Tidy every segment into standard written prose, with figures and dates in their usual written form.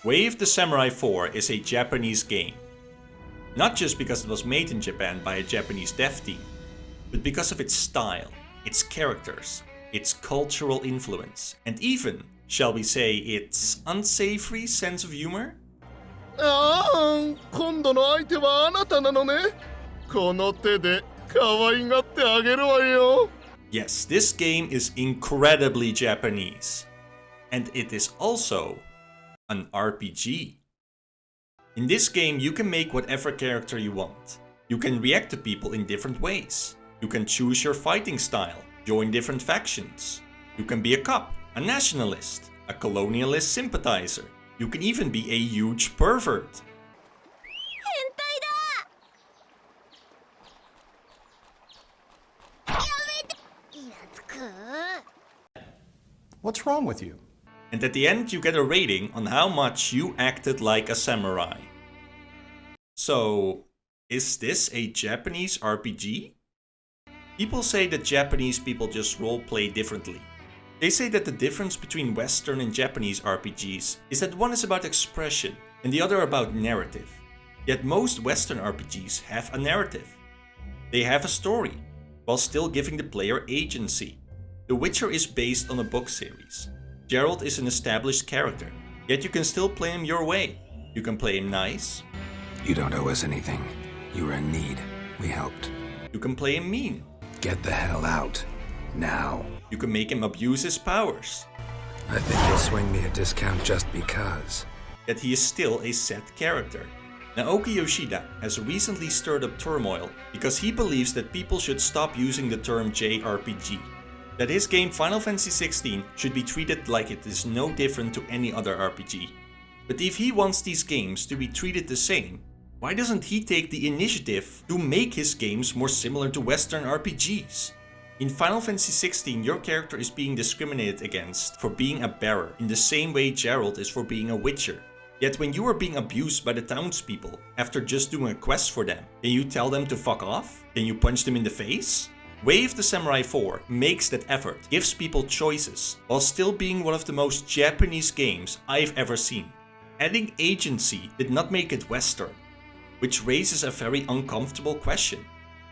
Way of the Samurai 4 is a Japanese game. Not just because it was made in Japan by a Japanese dev team, but because of its style, its characters, its cultural influence, and even, shall we say, its unsavory sense of humor? Yes, this game is incredibly Japanese. And it is also an RPG. In this game, you can make whatever character you want. You can react to people in different ways. You can choose your fighting style, join different factions. You can be a cop, a nationalist, a colonialist sympathizer. You can even be a huge pervert. What's wrong with you? And at the end you get a rating on how much you acted like a samurai. So, is this a Japanese RPG? People say that Japanese people just roleplay differently. They say that the difference between Western and Japanese RPGs is that one is about expression and the other about narrative. Yet most Western RPGs have a narrative. They have a story, while still giving the player agency. The Witcher is based on a book series. Geralt is an established character, yet you can still play him your way. You can play him nice. You don't owe us anything. You were in need. We helped. You can play him mean. Get the hell out. Now. You can make him abuse his powers. I think you'll swing me a discount just because. Yet he is still a set character. Naoki Yoshida has recently stirred up turmoil because he believes that people should stop using the term JRPG. That his game Final Fantasy XVI should be treated like it is no different to any other RPG. But if he wants these games to be treated the same, why doesn't he take the initiative to make his games more similar to Western RPGs? In Final Fantasy XVI, your character is being discriminated against for being a bearer in the same way Geralt is for being a witcher. Yet when you are being abused by the townspeople after just doing a quest for them, can you tell them to fuck off? Can you punch them in the face? Way of the Samurai 4 makes that effort, gives people choices, while still being one of the most Japanese games I've ever seen. Adding agency did not make it Western, which raises a very uncomfortable question.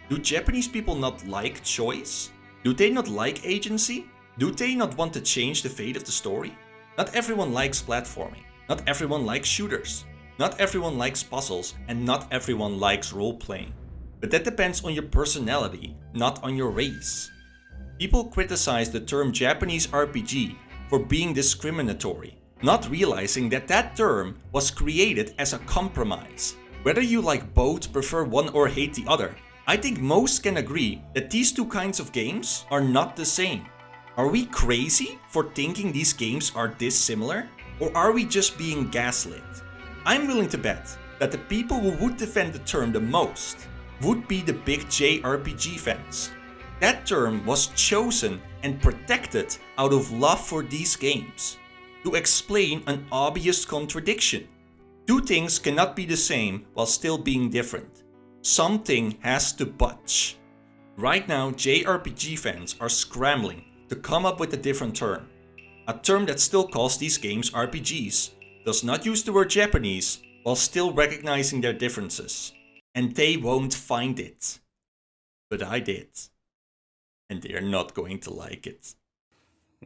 Do Japanese people not like choice? Do they not like agency? Do they not want to change the fate of the story? Not everyone likes platforming. Not everyone likes shooters. Not everyone likes puzzles, and not everyone likes role-playing. But that depends on your personality, not on your race. People criticize the term Japanese RPG for being discriminatory, not realizing that that term was created as a compromise. Whether you like both, prefer one or hate the other, I think most can agree that these two kinds of games are not the same. Are we crazy for thinking these games are this similar? Or are we just being gaslit? I'm willing to bet that the people who would defend the term the most would be the big JRPG fans. That term was chosen and protected out of love for these games, to explain an obvious contradiction. Two things cannot be the same while still being different. Something has to budge. Right now, JRPG fans are scrambling to come up with a different term. A term that still calls these games RPGs, does not use the word Japanese while still recognizing their differences. And they won't find it. But I did. And they're not going to like it.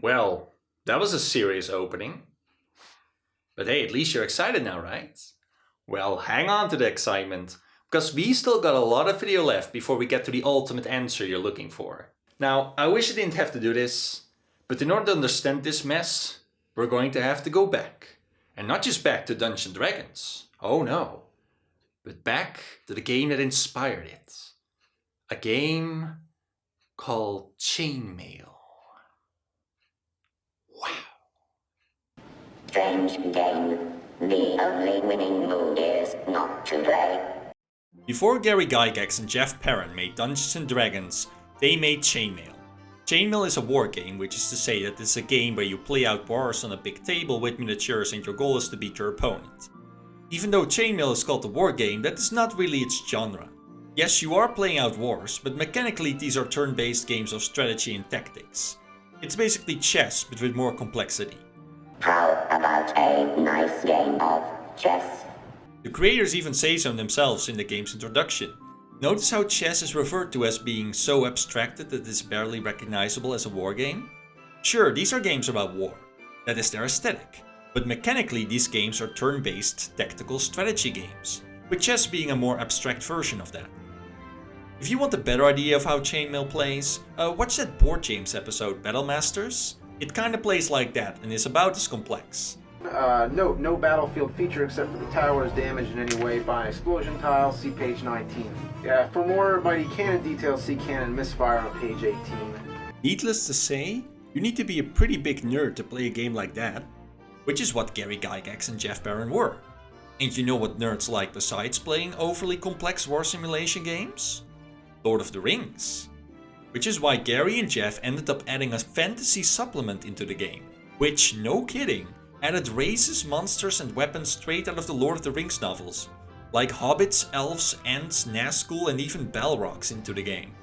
Well, that was a serious opening. But hey, at least you're excited now, right? Well, hang on to the excitement, because we still got a lot of video left before we get to the ultimate answer you're looking for. Now, I wish I didn't have to do this, but in order to understand this mess, we're going to have to go back. And not just back to Dungeons & Dragons. Oh no. But back to the game that inspired it. A game called Chainmail. Wow. Strange game. The only winning mood is not to play. Before Gary Gygax and Jeff Perrin made Dungeons & Dragons, they made Chainmail. Chainmail is a war game, which is to say that it's a game where you play out wars on a big table with miniatures and your goal is to beat your opponent. Even though Chainmail is called a war game, that is not really its genre. Yes, you are playing out wars, but mechanically these are turn-based games of strategy and tactics. It's basically chess, but with more complexity. How about a nice game of chess. The creators even say so themselves in the game's introduction. Notice how chess is referred to as being so abstracted that it's barely recognizable as a war game? Sure, these are games about war. That is their aesthetic. But mechanically, these games are turn-based tactical strategy games, with chess being a more abstract version of that. If you want a better idea of how Chainmail plays, watch that Board Games episode Battle Masters. It kinda plays like that and is about as complex. Note, no battlefield feature except for the tower is damaged in any way by an explosion tile, see page 19. Yeah, for more Mighty Cannon details, see Cannon Misfire on page 18. Needless to say, you need to be a pretty big nerd to play a game like that, which is what Gary Gygax and Jeff Barron were. And you know what nerds like besides playing overly complex war simulation games? Lord of the Rings. Which is why Gary and Jeff ended up adding a fantasy supplement into the game, which, no kidding, added races, monsters and weapons straight out of the Lord of the Rings novels, like hobbits, elves, ents, Nazgul and even Balrogs into the game.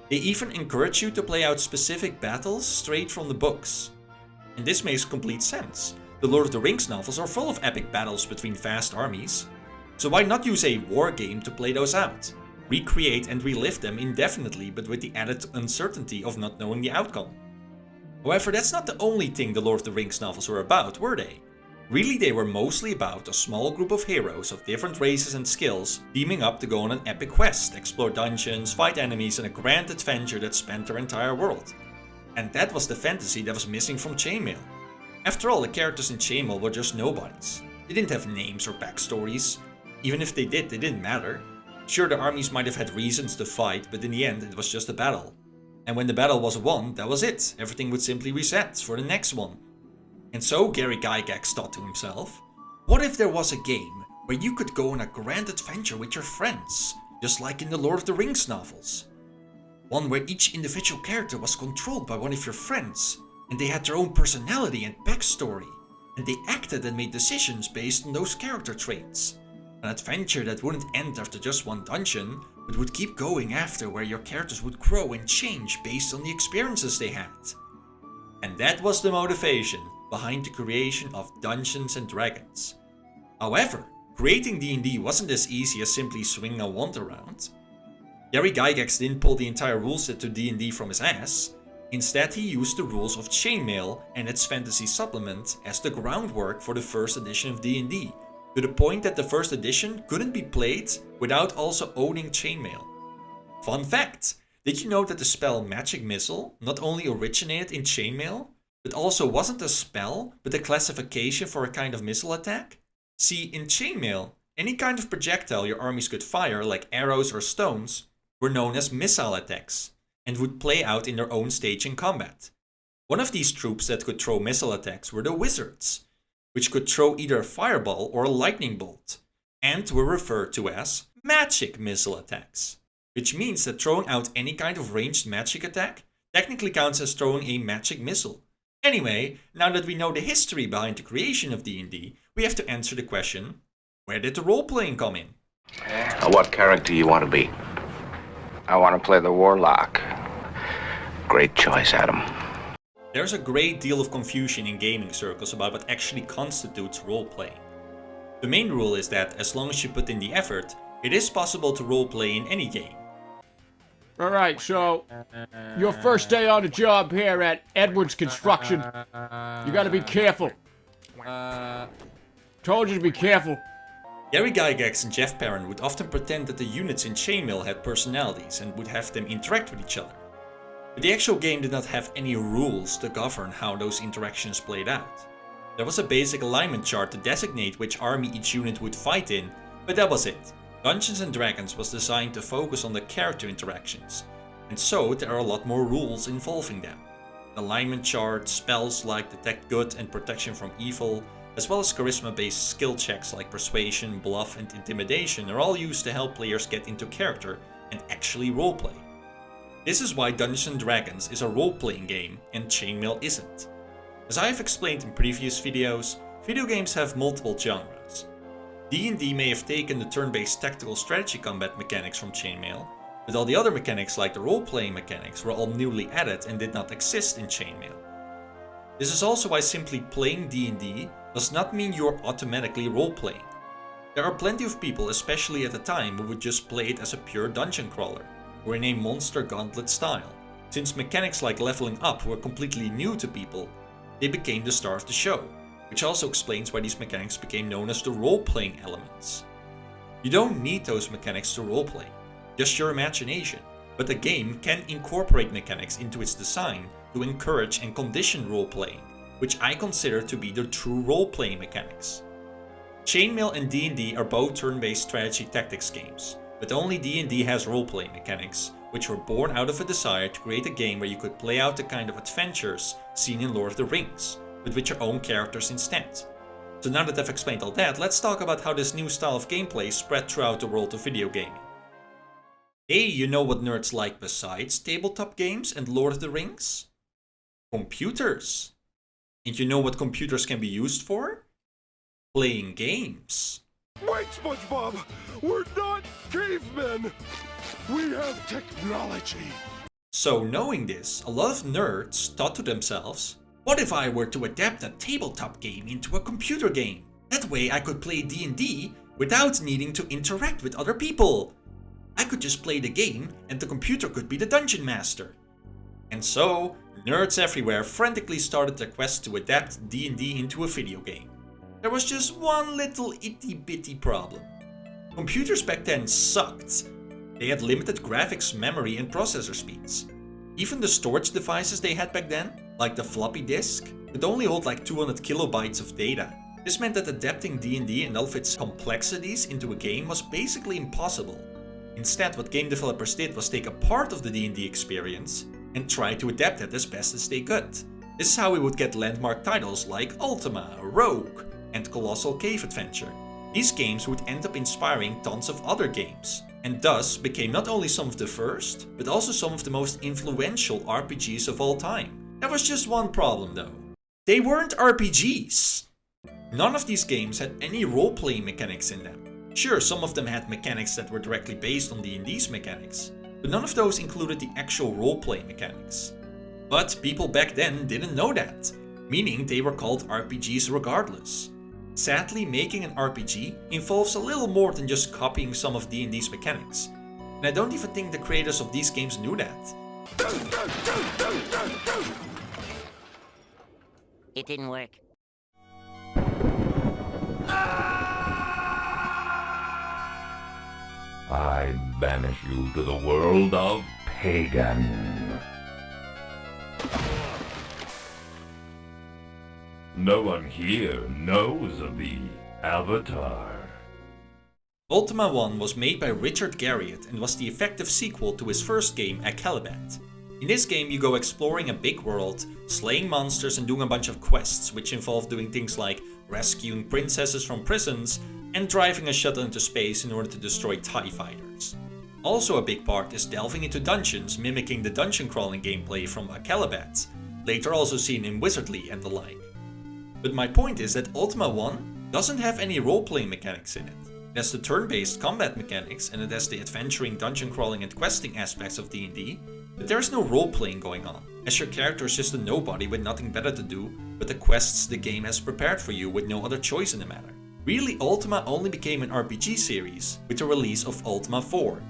They even encourage you to play out specific battles straight from the books. And this makes complete sense. The Lord of the Rings novels are full of epic battles between vast armies. So why not use a war game to play those out? Recreate and relive them indefinitely, but with the added uncertainty of not knowing the outcome. However, that's not the only thing the Lord of the Rings novels were about, were they? Really, they were mostly about a small group of heroes of different races and skills teaming up to go on an epic quest, explore dungeons, fight enemies, and a grand adventure that spanned their entire world. And that was the fantasy that was missing from Chainmail. After all, the characters in Chainmail were just nobodies. They didn't have names or backstories. Even if they did, they didn't matter. Sure, the armies might have had reasons to fight, but in the end it was just a battle. And when the battle was won, that was it. Everything would simply reset for the next one. And so Gary Gygax thought to himself, what if there was a game where you could go on a grand adventure with your friends, just like in the Lord of the Rings novels? One where each individual character was controlled by one of your friends, and they had their own personality and backstory, and they acted and made decisions based on those character traits. An adventure that wouldn't end after just one dungeon, but would keep going after, where your characters would grow and change based on the experiences they had. And that was the motivation behind the creation of Dungeons & Dragons. However, creating D&D wasn't as easy as simply swinging a wand around. Gary Gygax didn't pull the entire rule set to D&D from his ass. Instead, he used the rules of Chainmail and its fantasy supplement as the groundwork for the first edition of D&D, to the point that the first edition couldn't be played without also owning Chainmail. Fun fact! Did you know that the spell Magic Missile not only originated in Chainmail, but also wasn't a spell, but a classification for a kind of missile attack? See, in Chainmail, any kind of projectile your armies could fire, like arrows or stones, were known as missile attacks, and would play out in their own stage in combat. One of these troops that could throw missile attacks were the wizards, which could throw either a fireball or a lightning bolt, and were referred to as magic missile attacks, which means that throwing out any kind of ranged magic attack technically counts as throwing a magic missile. Anyway, now that we know the history behind the creation of D&D, we have to answer the question, where did the role-playing come in? What character you want to be? I want to play the Warlock. Great choice, Adam. There's a great deal of confusion in gaming circles about what actually constitutes role-playing. The main rule is that as long as you put in the effort, it is possible to roleplay in any game. Alright, so, your first day on the job here at Edwards Construction. You gotta be careful. Told you to be careful. Gary Gygax and Jeff Barron would often pretend that the units in Chainmail had personalities and would have them interact with each other. But the actual game did not have any rules to govern how those interactions played out. There was a basic alignment chart to designate which army each unit would fight in, but that was it. Dungeons & Dragons was designed to focus on the character interactions, and so there are a lot more rules involving them. The alignment chart, spells like Detect Good and Protection from Evil, as well as charisma-based skill checks like Persuasion, Bluff and Intimidation are all used to help players get into character and actually roleplay. This is why Dungeons & Dragons is a role-playing game and Chainmail isn't. As I have explained in previous videos, video games have multiple genres. D&D may have taken the turn-based tactical strategy combat mechanics from Chainmail, but all the other mechanics like the role-playing mechanics were all newly added and did not exist in Chainmail. This is also why simply playing D&D does not mean you're automatically role-playing. There are plenty of people, especially at the time, who would just play it as a pure dungeon crawler, or in a monster gauntlet style. Since mechanics like leveling up were completely new to people, they became the star of the show, which also explains why these mechanics became known as the role-playing elements. You don't need those mechanics to roleplay, just your imagination, but the game can incorporate mechanics into its design to encourage and condition role-playing, which I consider to be the true role-playing mechanics. Chainmail and D&D are both turn-based strategy tactics games, but only D&D has role-playing mechanics, which were born out of a desire to create a game where you could play out the kind of adventures seen in Lord of the Rings, but with your own characters instead. So now that I've explained all that, let's talk about how this new style of gameplay spread throughout the world of video gaming. Hey, you know what nerds like besides tabletop games and Lord of the Rings? Computers. And you know what computers can be used for? Playing games. Wait, SpongeBob! We're not cavemen! We have technology! So knowing this, a lot of nerds thought to themselves, what if I were to adapt a tabletop game into a computer game? That way I could play D&D without needing to interact with other people. I could just play the game and the computer could be the dungeon master. And so, nerds everywhere frantically started their quest to adapt D&D into a video game. There was just one little itty-bitty problem. Computers back then sucked. They had limited graphics, memory and processor speeds. Even the storage devices they had back then, like the floppy disk, could only hold like 200 kilobytes of data. This meant that adapting D&D and all of its complexities into a game was basically impossible. Instead, what game developers did was take a part of the D&D experience and try to adapt it as best as they could. This is how we would get landmark titles like Ultima, Rogue, and Colossal Cave Adventure. These games would end up inspiring tons of other games, and thus became not only some of the first, but also some of the most influential RPGs of all time. There was just one problem though. They weren't RPGs! None of these games had any role-playing mechanics in them. Sure, some of them had mechanics that were directly based on D&D's mechanics, but none of those included the actual role-playing mechanics. But people back then didn't know that, meaning they were called RPGs regardless. Sadly, making an RPG involves a little more than just copying some of D&D's mechanics, and I don't even think the creators of these games knew that. It didn't work. I banish you to the world of Pagan. No one here knows of the Avatar. Ultima 1 was made by Richard Garriott and was the effective sequel to his first game, Akalabat. In this game you go exploring a big world, slaying monsters and doing a bunch of quests which involve doing things like rescuing princesses from prisons and driving a shuttle into space in order to destroy TIE fighters. Also a big part is delving into dungeons mimicking the dungeon crawling gameplay from Akalabat, later also seen in Wizardly and the like. But my point is that Ultima 1 doesn't have any role-playing mechanics in it. It has the turn-based combat mechanics and it has the adventuring, dungeon crawling and questing aspects of D&D, but there's no role-playing going on, as your character is just a nobody with nothing better to do but the quests the game has prepared for you with no other choice in the matter. Really, Ultima only became an RPG series with the release of Ultima 4.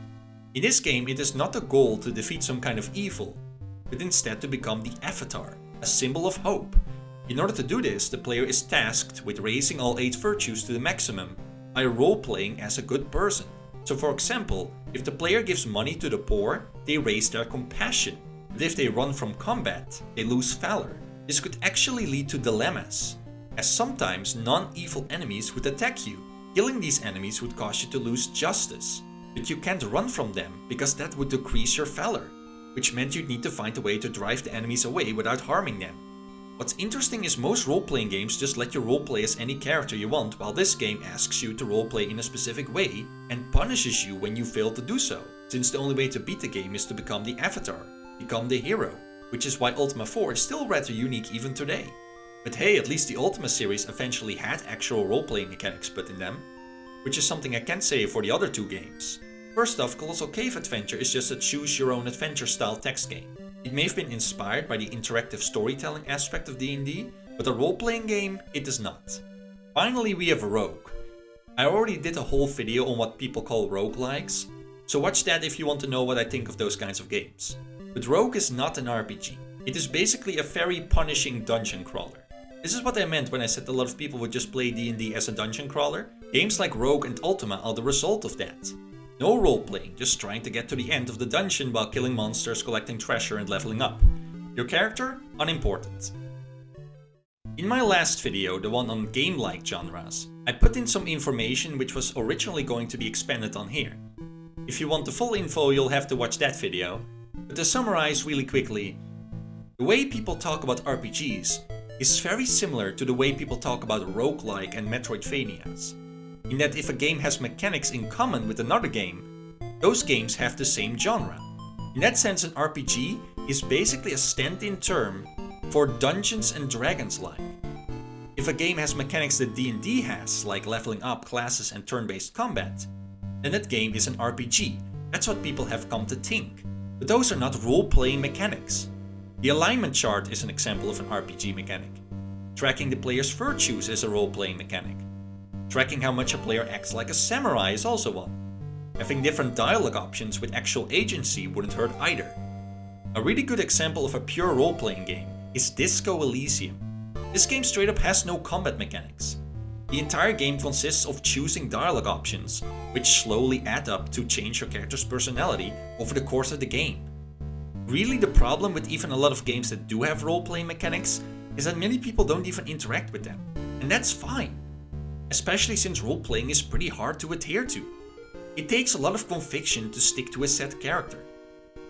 In this game, it is not the goal to defeat some kind of evil, but instead to become the Avatar, a symbol of hope. In order to do this, the player is tasked with raising all 8 virtues to the maximum by role-playing as a good person. So for example, if the player gives money to the poor, they raise their compassion. But if they run from combat, they lose valor. This could actually lead to dilemmas, as sometimes non-evil enemies would attack you. Killing these enemies would cause you to lose justice, but you can't run from them because that would decrease your valor, which meant you'd need to find a way to drive the enemies away without harming them. What's interesting is most role-playing games just let you roleplay as any character you want, while this game asks you to roleplay in a specific way and punishes you when you fail to do so, since the only way to beat the game is to become the Avatar, become the hero, which is why Ultima 4 is still rather unique even today. But hey, at least the Ultima series eventually had actual role-playing mechanics put in them, which is something I can't say for the other 2 games. First off, Colossal Cave Adventure is just a choose-your-own-adventure style text game. It may have been inspired by the interactive storytelling aspect of D&D, but a role-playing game, it is not. Finally, we have Rogue. I already did a whole video on what people call roguelikes, so watch that if you want to know what I think of those kinds of games. But Rogue is not an RPG. It is basically a very punishing dungeon crawler. This is what I meant when I said a lot of people would just play D&D as a dungeon crawler. Games like Rogue and Ultima are the result of that. No role-playing, just trying to get to the end of the dungeon while killing monsters, collecting treasure and leveling up. Your character? Unimportant. In my last video, the one on game-like genres, I put in some information which was originally going to be expanded on here. If you want the full info, you'll have to watch that video. But to summarize really quickly, the way people talk about RPGs is very similar to the way people talk about roguelike and Metroidvanias. In that if a game has mechanics in common with another game, those games have the same genre. In that sense, an RPG is basically a stand-in term for Dungeons and Dragons-like. If a game has mechanics that D&D has, like leveling up, classes and turn-based combat, then that game is an RPG. That's what people have come to think. But those are not role-playing mechanics. The alignment chart is an example of an RPG mechanic. Tracking the player's virtues is a role-playing mechanic. Tracking how much a player acts like a samurai is also one. Having different dialogue options with actual agency wouldn't hurt either. A really good example of a pure role-playing game is Disco Elysium. This game straight up has no combat mechanics. The entire game consists of choosing dialogue options, which slowly add up to change your character's personality over the course of the game. Really, the problem with even a lot of games that do have role-playing mechanics is that many people don't even interact with them. And that's fine. Especially since role-playing is pretty hard to adhere to. It takes a lot of conviction to stick to a set character.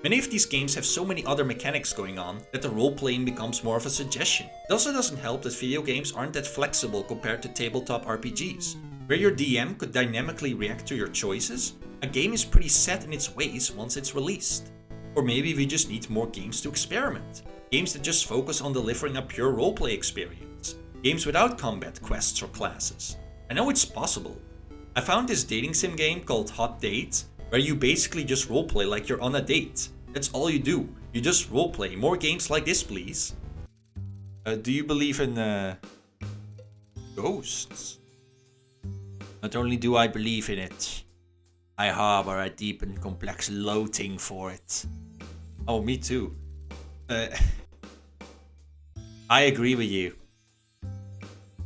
Many of these games have so many other mechanics going on that the role-playing becomes more of a suggestion. It also doesn't help that video games aren't that flexible compared to tabletop RPGs. Where your DM could dynamically react to your choices, a game is pretty set in its ways once it's released. Or maybe we just need more games to experiment. Games that just focus on delivering a pure roleplay experience. Games without combat, quests or classes. I know it's possible. I found this dating sim game called Hot Date, where you basically just roleplay like you're on a date. That's all you do. You just roleplay. More games like this, please. Do you believe in ghosts? Not only do I believe in it, I harbor a deep and complex loathing for it. Oh, me too. I agree with you.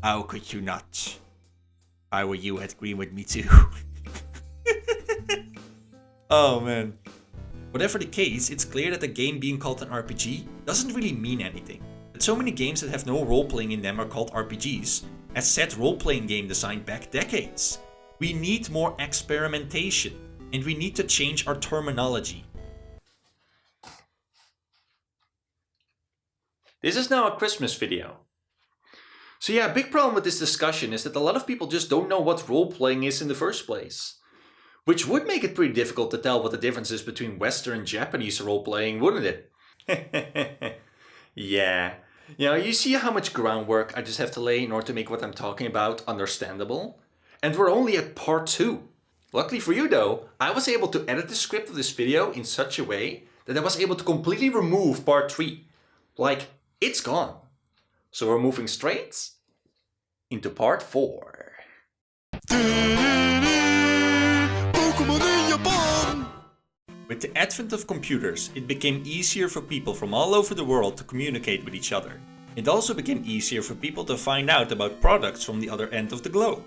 How could you not? If I were you, I'd agree with me too. Oh man. Whatever the case, it's clear that a game being called an RPG doesn't really mean anything. That so many games that have no role-playing in them are called RPGs has set role-playing game design back decades. We need more experimentation, and we need to change our terminology. This is now a Christmas video. So yeah, a big problem with this discussion is that a lot of people just don't know what role-playing is in the first place. Which would make it pretty difficult to tell what the difference is between Western and Japanese role-playing, wouldn't it? Yeah. You know, you see how much groundwork I just have to lay in order to make what I'm talking about understandable? And we're only at part 2. Luckily for you though, I was able to edit the script of this video in such a way that I was able to completely remove part 3. Like, it's gone. So we're moving straight into part 4. With the advent of computers, it became easier for people from all over the world to communicate with each other. It also became easier for people to find out about products from the other end of the globe,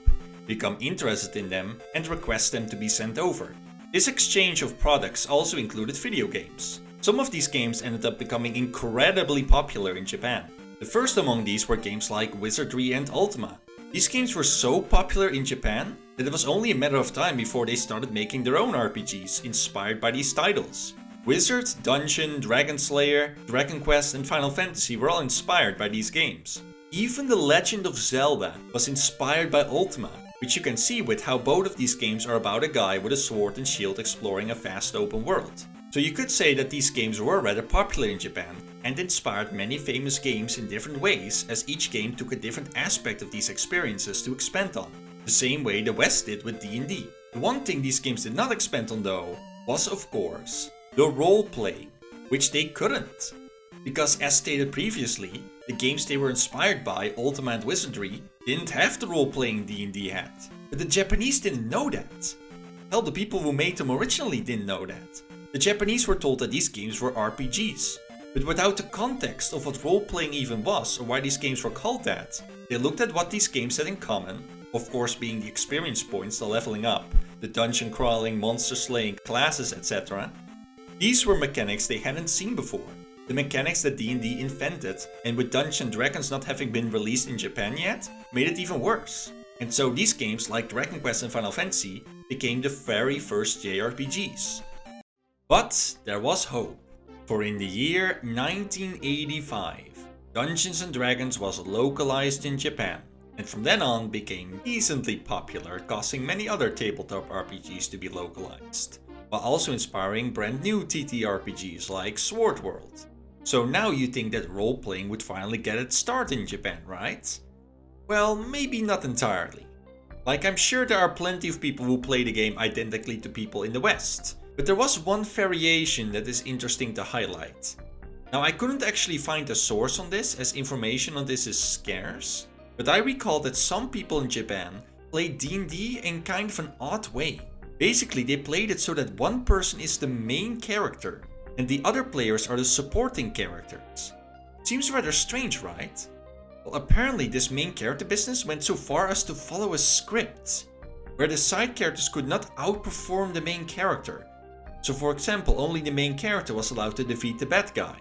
become interested in them, and request them to be sent over. This exchange of products also included video games. Some of these games ended up becoming incredibly popular in Japan. The first among these were games like Wizardry and Ultima. These games were so popular in Japan that it was only a matter of time before they started making their own RPGs inspired by these titles. Wizard, Dungeon, Dragon Slayer, Dragon Quest and Final Fantasy were all inspired by these games. Even The Legend of Zelda was inspired by Ultima, which you can see with how both of these games are about a guy with a sword and shield exploring a vast open world. So you could say that these games were rather popular in Japan and inspired many famous games in different ways, as each game took a different aspect of these experiences to expand on. The same way the West did with D&D. The one thing these games did not expand on though was, of course, the role-playing, which they couldn't. Because as stated previously, the games they were inspired by, Ultima and Wizardry, didn't have the role-playing D&D had. But the Japanese didn't know that. Hell, the people who made them originally didn't know that. The Japanese were told that these games were RPGs. But without the context of what role-playing even was or why these games were called that, they looked at what these games had in common, of course being the experience points, the leveling up, the dungeon crawling, monster slaying, classes, etc. These were mechanics they hadn't seen before. The mechanics that D&D invented, and with Dungeons & Dragons not having been released in Japan yet, made it even worse. And so these games, like Dragon Quest and Final Fantasy, became the very first JRPGs. But there was hope. For in the year 1985, Dungeons & Dragons was localized in Japan, and from then on became decently popular, causing many other tabletop RPGs to be localized, while also inspiring brand new TTRPGs like Sword World. So now you think that role-playing would finally get its start in Japan, right? Well, maybe not entirely. Like, I'm sure there are plenty of people who play the game identically to people in the West, but there was one variation that is interesting to highlight. Now, I couldn't actually find a source on this, as information on this is scarce, but I recall that some people in Japan played D&D in kind of an odd way. Basically, they played it so that one person is the main character, and the other players are the supporting characters. Seems rather strange, right? Well, apparently this main character business went so far as to follow a script, where the side characters could not outperform the main character. So for example, only the main character was allowed to defeat the bad guy.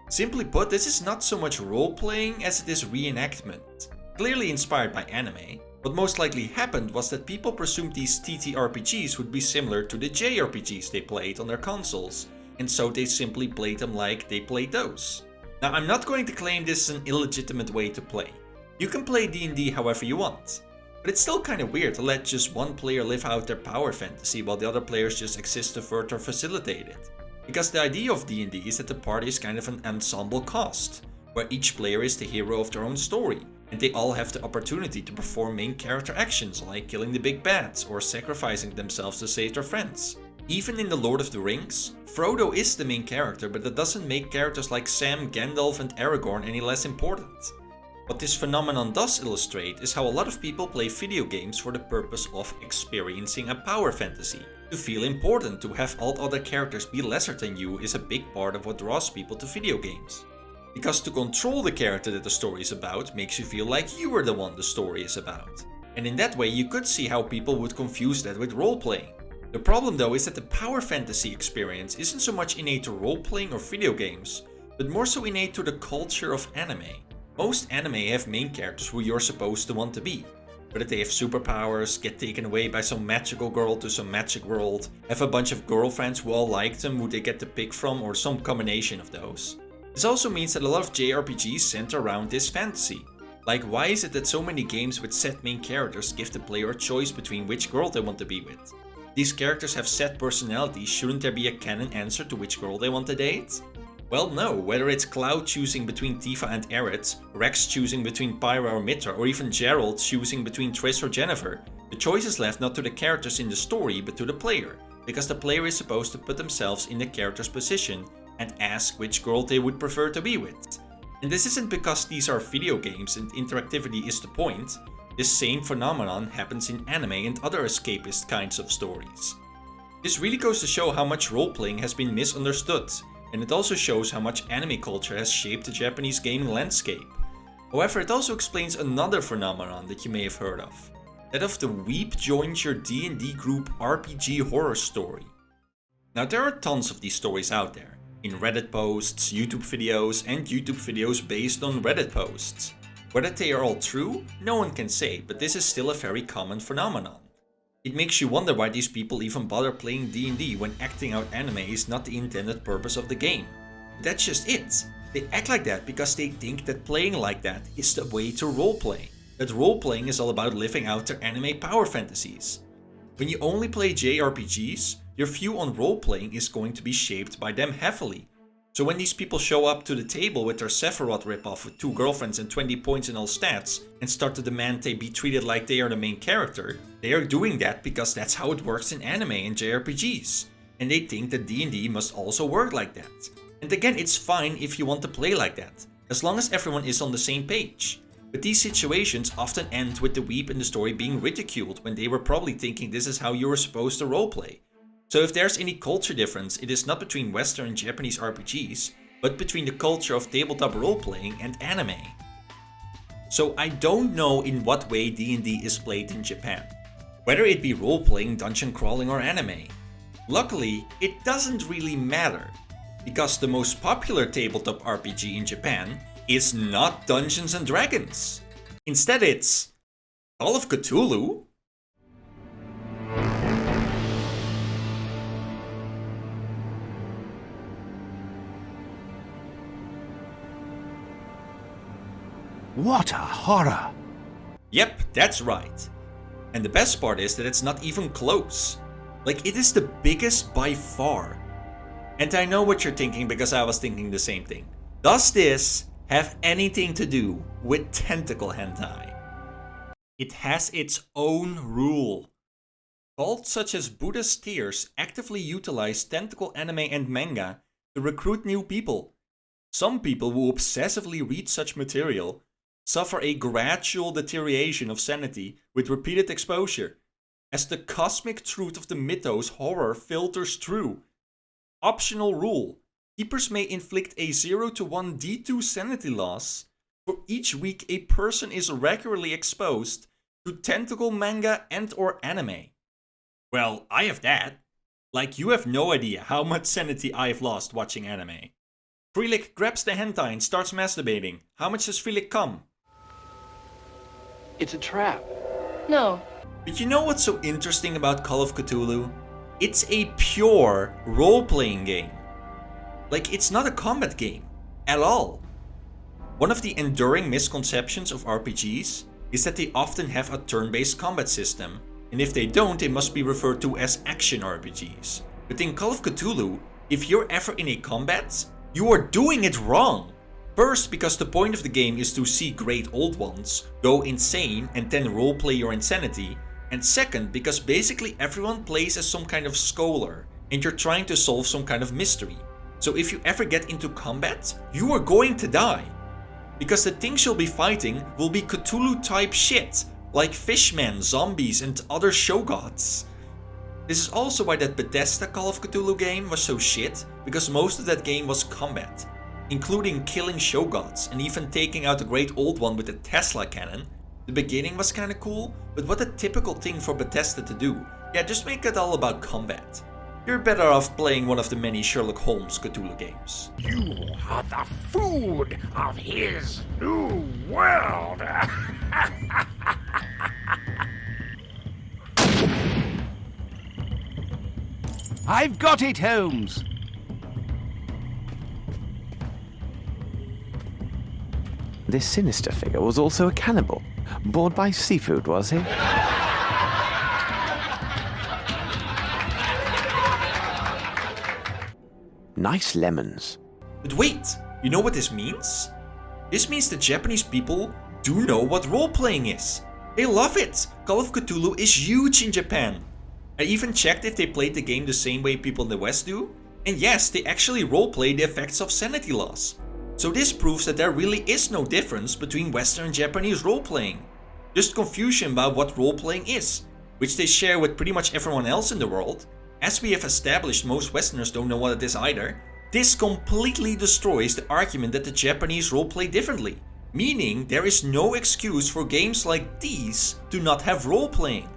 Simply put, this is not so much role-playing as it is reenactment. Clearly inspired by anime, what most likely happened was that people presumed these TTRPGs would be similar to the JRPGs they played on their consoles, and so they simply played them like they played those. Now, I'm not going to claim this is an illegitimate way to play. You can play D&D however you want. But it's still kind of weird to let just one player live out their power fantasy while the other players just exist to further facilitate it. Because the idea of D&D is that the party is kind of an ensemble cast, where each player is the hero of their own story, and they all have the opportunity to perform main character actions like killing the big bads or sacrificing themselves to save their friends. Even in The Lord of the Rings, Frodo is the main character, but that doesn't make characters like Sam, Gandalf and Aragorn any less important. What this phenomenon does illustrate is how a lot of people play video games for the purpose of experiencing a power fantasy. To feel important, to have all other characters be lesser than you is a big part of what draws people to video games. Because to control the character that the story is about makes you feel like you are the one the story is about. And in that way you could see how people would confuse that with role-playing. The problem though is that the power fantasy experience isn't so much innate to role-playing or video games, but more so innate to the culture of anime. Most anime have main characters who you're supposed to want to be. Whether they have superpowers, get taken away by some magical girl to some magic world, have a bunch of girlfriends who all like them who they get to pick from, or some combination of those. This also means that a lot of JRPGs center around this fantasy. Like, why is it that so many games with set main characters give the player a choice between which girl they want to be with? These characters have set personalities, shouldn't there be a canon answer to which girl they want to date? Well, no, whether it's Cloud choosing between Tifa and Aerith, Rex choosing between Pyra or Mitra, or even Geralt choosing between Triss or Jennifer, the choice is left not to the characters in the story, but to the player, because the player is supposed to put themselves in the character's position and ask which girl they would prefer to be with. And this isn't because these are video games and interactivity is the point. This same phenomenon happens in anime and other escapist kinds of stories. This really goes to show how much role-playing has been misunderstood, and it also shows how much anime culture has shaped the Japanese gaming landscape. However, it also explains another phenomenon that you may have heard of. That of the Weep Joins Your D&D Group RPG horror story. Now there are tons of these stories out there, in Reddit posts, YouTube videos and YouTube videos based on Reddit posts. Whether they are all true, no one can say, but this is still a very common phenomenon. It makes you wonder why these people even bother playing D&D when acting out anime is not the intended purpose of the game. But that's just it. They act like that because they think that playing like that is the way to roleplay. That roleplaying is all about living out their anime power fantasies. When you only play JRPGs, your view on roleplaying is going to be shaped by them heavily. So when these people show up to the table with their Sephiroth ripoff with 2 girlfriends and 20 points in all stats and start to demand they be treated like they are the main character, they are doing that because that's how it works in anime and JRPGs. And they think that D&D must also work like that. And again, it's fine if you want to play like that, as long as everyone is on the same page. But these situations often end with the weeb in the story being ridiculed when they were probably thinking this is how you were supposed to roleplay. So if there's any culture difference, it is not between Western and Japanese RPGs, but between the culture of tabletop roleplaying and anime. So I don't know in what way D&D is played in Japan, whether it be roleplaying, dungeon crawling or anime. Luckily, it doesn't really matter, because the most popular tabletop RPG in Japan is not Dungeons and Dragons. Instead it's Call of Cthulhu. What a horror! Yep, that's right. And the best part is that it's not even close. Like, it is the biggest by far. And I know what you're thinking because I was thinking the same thing. Does this have anything to do with tentacle hentai? It has its own rule. Cults such as Buddha's Tears actively utilize tentacle anime and manga to recruit new people. Some people who obsessively read such material suffer a gradual deterioration of sanity with repeated exposure, as the cosmic truth of the mythos horror filters through. Optional rule: keepers may inflict a 0 to 1 D2 sanity loss for each week a person is regularly exposed to tentacle manga and or anime. Well, I have that. Like, you have no idea how much sanity I have lost watching anime. Freelik grabs the hentai and starts masturbating. How much does Freelik come? It's a trap. No. But you know what's so interesting about Call of Cthulhu? It's a pure role-playing game. Like, it's not a combat game at all. One of the enduring misconceptions of RPGs is that they often have a turn-based combat system, and if they don't, they must be referred to as action RPGs. But in Call of Cthulhu, if you're ever in a combat, you are doing it wrong. First, because the point of the game is to see great old ones go insane and then roleplay your insanity. And second, because basically everyone plays as some kind of scholar and you're trying to solve some kind of mystery. So if you ever get into combat, you are going to die. Because the things you'll be fighting will be Cthulhu type shit, like fishmen, zombies and other show gods. This is also why that Bethesda Call of Cthulhu game was so shit, because most of that game was combat, including killing show gods and even taking out a great old one with a Tesla cannon. The beginning was kinda cool, but what a typical thing for Bethesda to do. Yeah, just make it all about combat. You're better off playing one of the many Sherlock Holmes Cthulhu games. You are the food of his new world. I've got it, Holmes! This sinister figure was also a cannibal. Bored by seafood, was he? Nice lemons. But wait, you know what this means? This means the Japanese people do know what role-playing is. They love it! Call of Cthulhu is huge in Japan. I even checked if they played the game the same way people in the West do. And yes, they actually roleplay the effects of sanity loss. So this proves that there really is no difference between Western and Japanese role-playing. Just confusion about what role-playing is, which they share with pretty much everyone else in the world. As we have established, most Westerners don't know what it is either. This completely destroys the argument that the Japanese roleplay differently. Meaning there is no excuse for games like these to not have role-playing.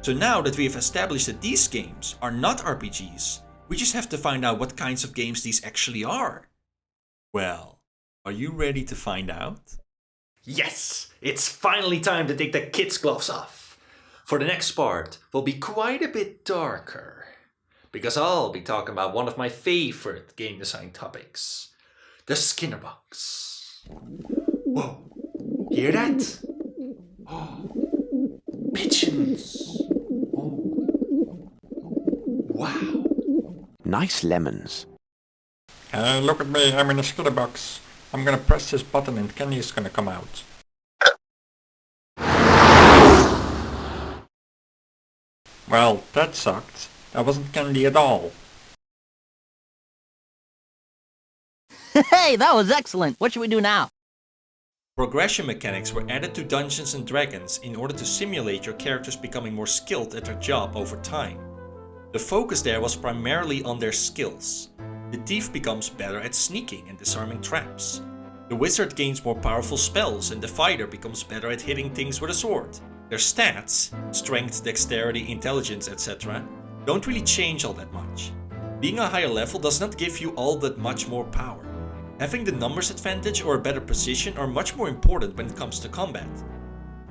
So now that we have established that these games are not RPGs, we just have to find out what kinds of games these actually are. Well, are you ready to find out? Yes! It's finally time to take the kids' gloves off. For the next part, will be quite a bit darker. Because I'll be talking about one of my favorite game design topics. The Skinner box. Whoa! Hear that? Oh, pigeons! Oh. Wow! Nice lemons. Look at me, I'm in a Skinner box. I'm gonna press this button and candy is gonna come out. Well, that sucked. That wasn't candy at all. Hey, that was excellent. What should we do now? Progression mechanics were added to Dungeons & Dragons in order to simulate your characters becoming more skilled at their job over time. The focus there was primarily on their skills. The thief becomes better at sneaking and disarming traps. The wizard gains more powerful spells and the fighter becomes better at hitting things with a sword. Their stats, strength, dexterity, intelligence, etc., don't really change all that much. Being a higher level does not give you all that much more power. Having the numbers advantage or a better precision are much more important when it comes to combat.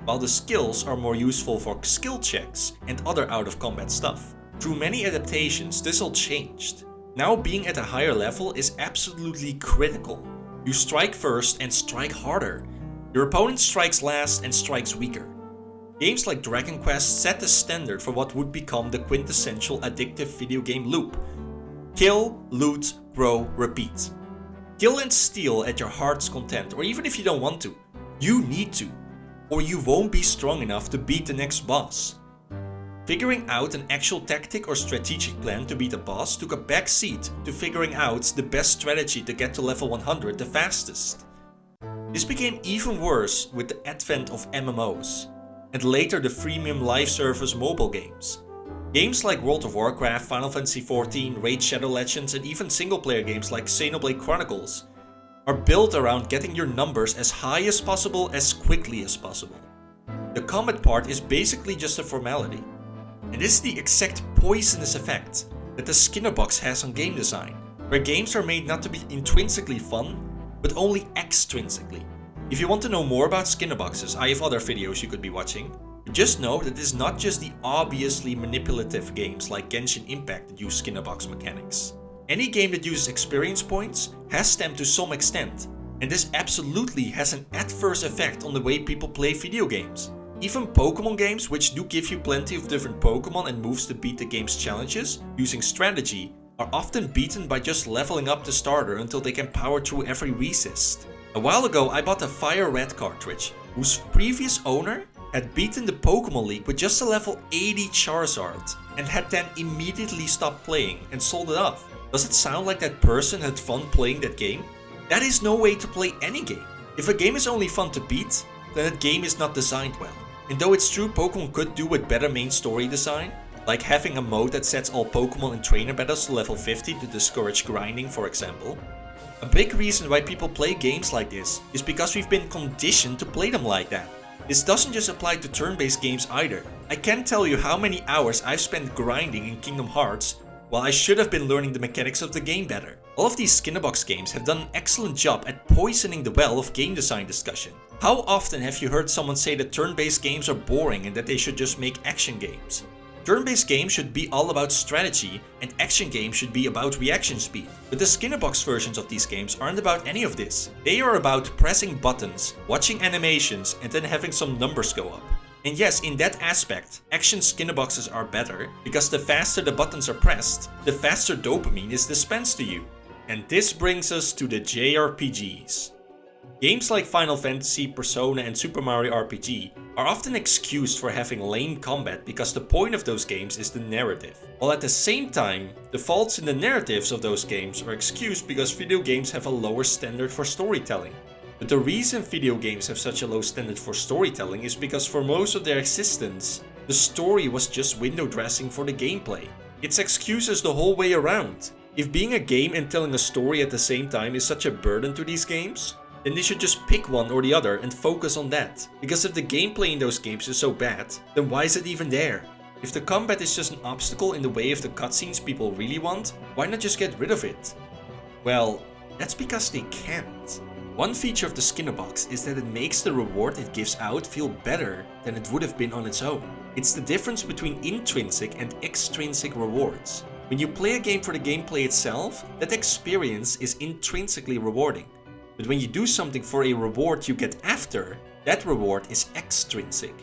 While the skills are more useful for skill checks and other out of combat stuff. Through many adaptations this all changed. Now being at a higher level is absolutely critical. You strike first and strike harder. Your opponent strikes last and strikes weaker. Games like Dragon Quest set the standard for what would become the quintessential addictive video game loop. Kill, loot, grow, repeat. Kill and steal at your heart's content, or even if you don't want to. You need to, or you won't be strong enough to beat the next boss. Figuring out an actual tactic or strategic plan to beat a boss took a back seat to figuring out the best strategy to get to level 100 the fastest. This became even worse with the advent of MMOs, and later the freemium live service mobile games. Games like World of Warcraft, Final Fantasy XIV, Raid Shadow Legends, and even single player games like Xenoblade Chronicles are built around getting your numbers as high as possible as quickly as possible. The combat part is basically just a formality. And this is the exact poisonous effect that the Skinner box has on game design, where games are made not to be intrinsically fun, but only extrinsically. If you want to know more about Skinner boxes, I have other videos you could be watching. But just know that it is not just the obviously manipulative games like Genshin Impact that use Skinner box mechanics. Any game that uses experience points has them to some extent, and this absolutely has an adverse effect on the way people play video games. Even Pokemon games, which do give you plenty of different Pokemon and moves to beat the game's challenges using strategy, are often beaten by just leveling up the starter until they can power through every resist. A while ago I bought a Fire Red cartridge, whose previous owner had beaten the Pokemon League with just a level 80 Charizard, and had then immediately stopped playing and sold it off. Does it sound like that person had fun playing that game? That is no way to play any game. If a game is only fun to beat, then that game is not designed well. And though it's true Pokemon could do with better main story design, like having a mode that sets all Pokemon in trainer battles to level 50 to discourage grinding for example, a big reason why people play games like this is because we've been conditioned to play them like that. This doesn't just apply to turn-based games either. I can't tell you how many hours I've spent grinding in Kingdom Hearts while I should have been learning the mechanics of the game better. All of these Skinnerbox games have done an excellent job at poisoning the well of game design discussion. How often have you heard someone say that turn-based games are boring and that they should just make action games? Turn-based games should be all about strategy and action games should be about reaction speed. But the Skinnerbox versions of these games aren't about any of this. They are about pressing buttons, watching animations and then having some numbers go up. And yes, in that aspect, action Skinnerboxes are better because the faster the buttons are pressed, the faster dopamine is dispensed to you. And this brings us to the JRPGs. Games like Final Fantasy, Persona and Super Mario RPG are often excused for having lame combat because the point of those games is the narrative. While at the same time, the faults in the narratives of those games are excused because video games have a lower standard for storytelling. But the reason video games have such a low standard for storytelling is because for most of their existence, the story was just window dressing for the gameplay. It's excuses the whole way around. If being a game and telling a story at the same time is such a burden to these games, then they should just pick one or the other and focus on that. Because if the gameplay in those games is so bad, then why is it even there? If the combat is just an obstacle in the way of the cutscenes people really want, why not just get rid of it? Well, that's because they can't. One feature of the Skinnerbox is that it makes the reward it gives out feel better than it would have been on its own. It's the difference between intrinsic and extrinsic rewards. When you play a game for the gameplay itself, that experience is intrinsically rewarding. But when you do something for a reward you get after, that reward is extrinsic.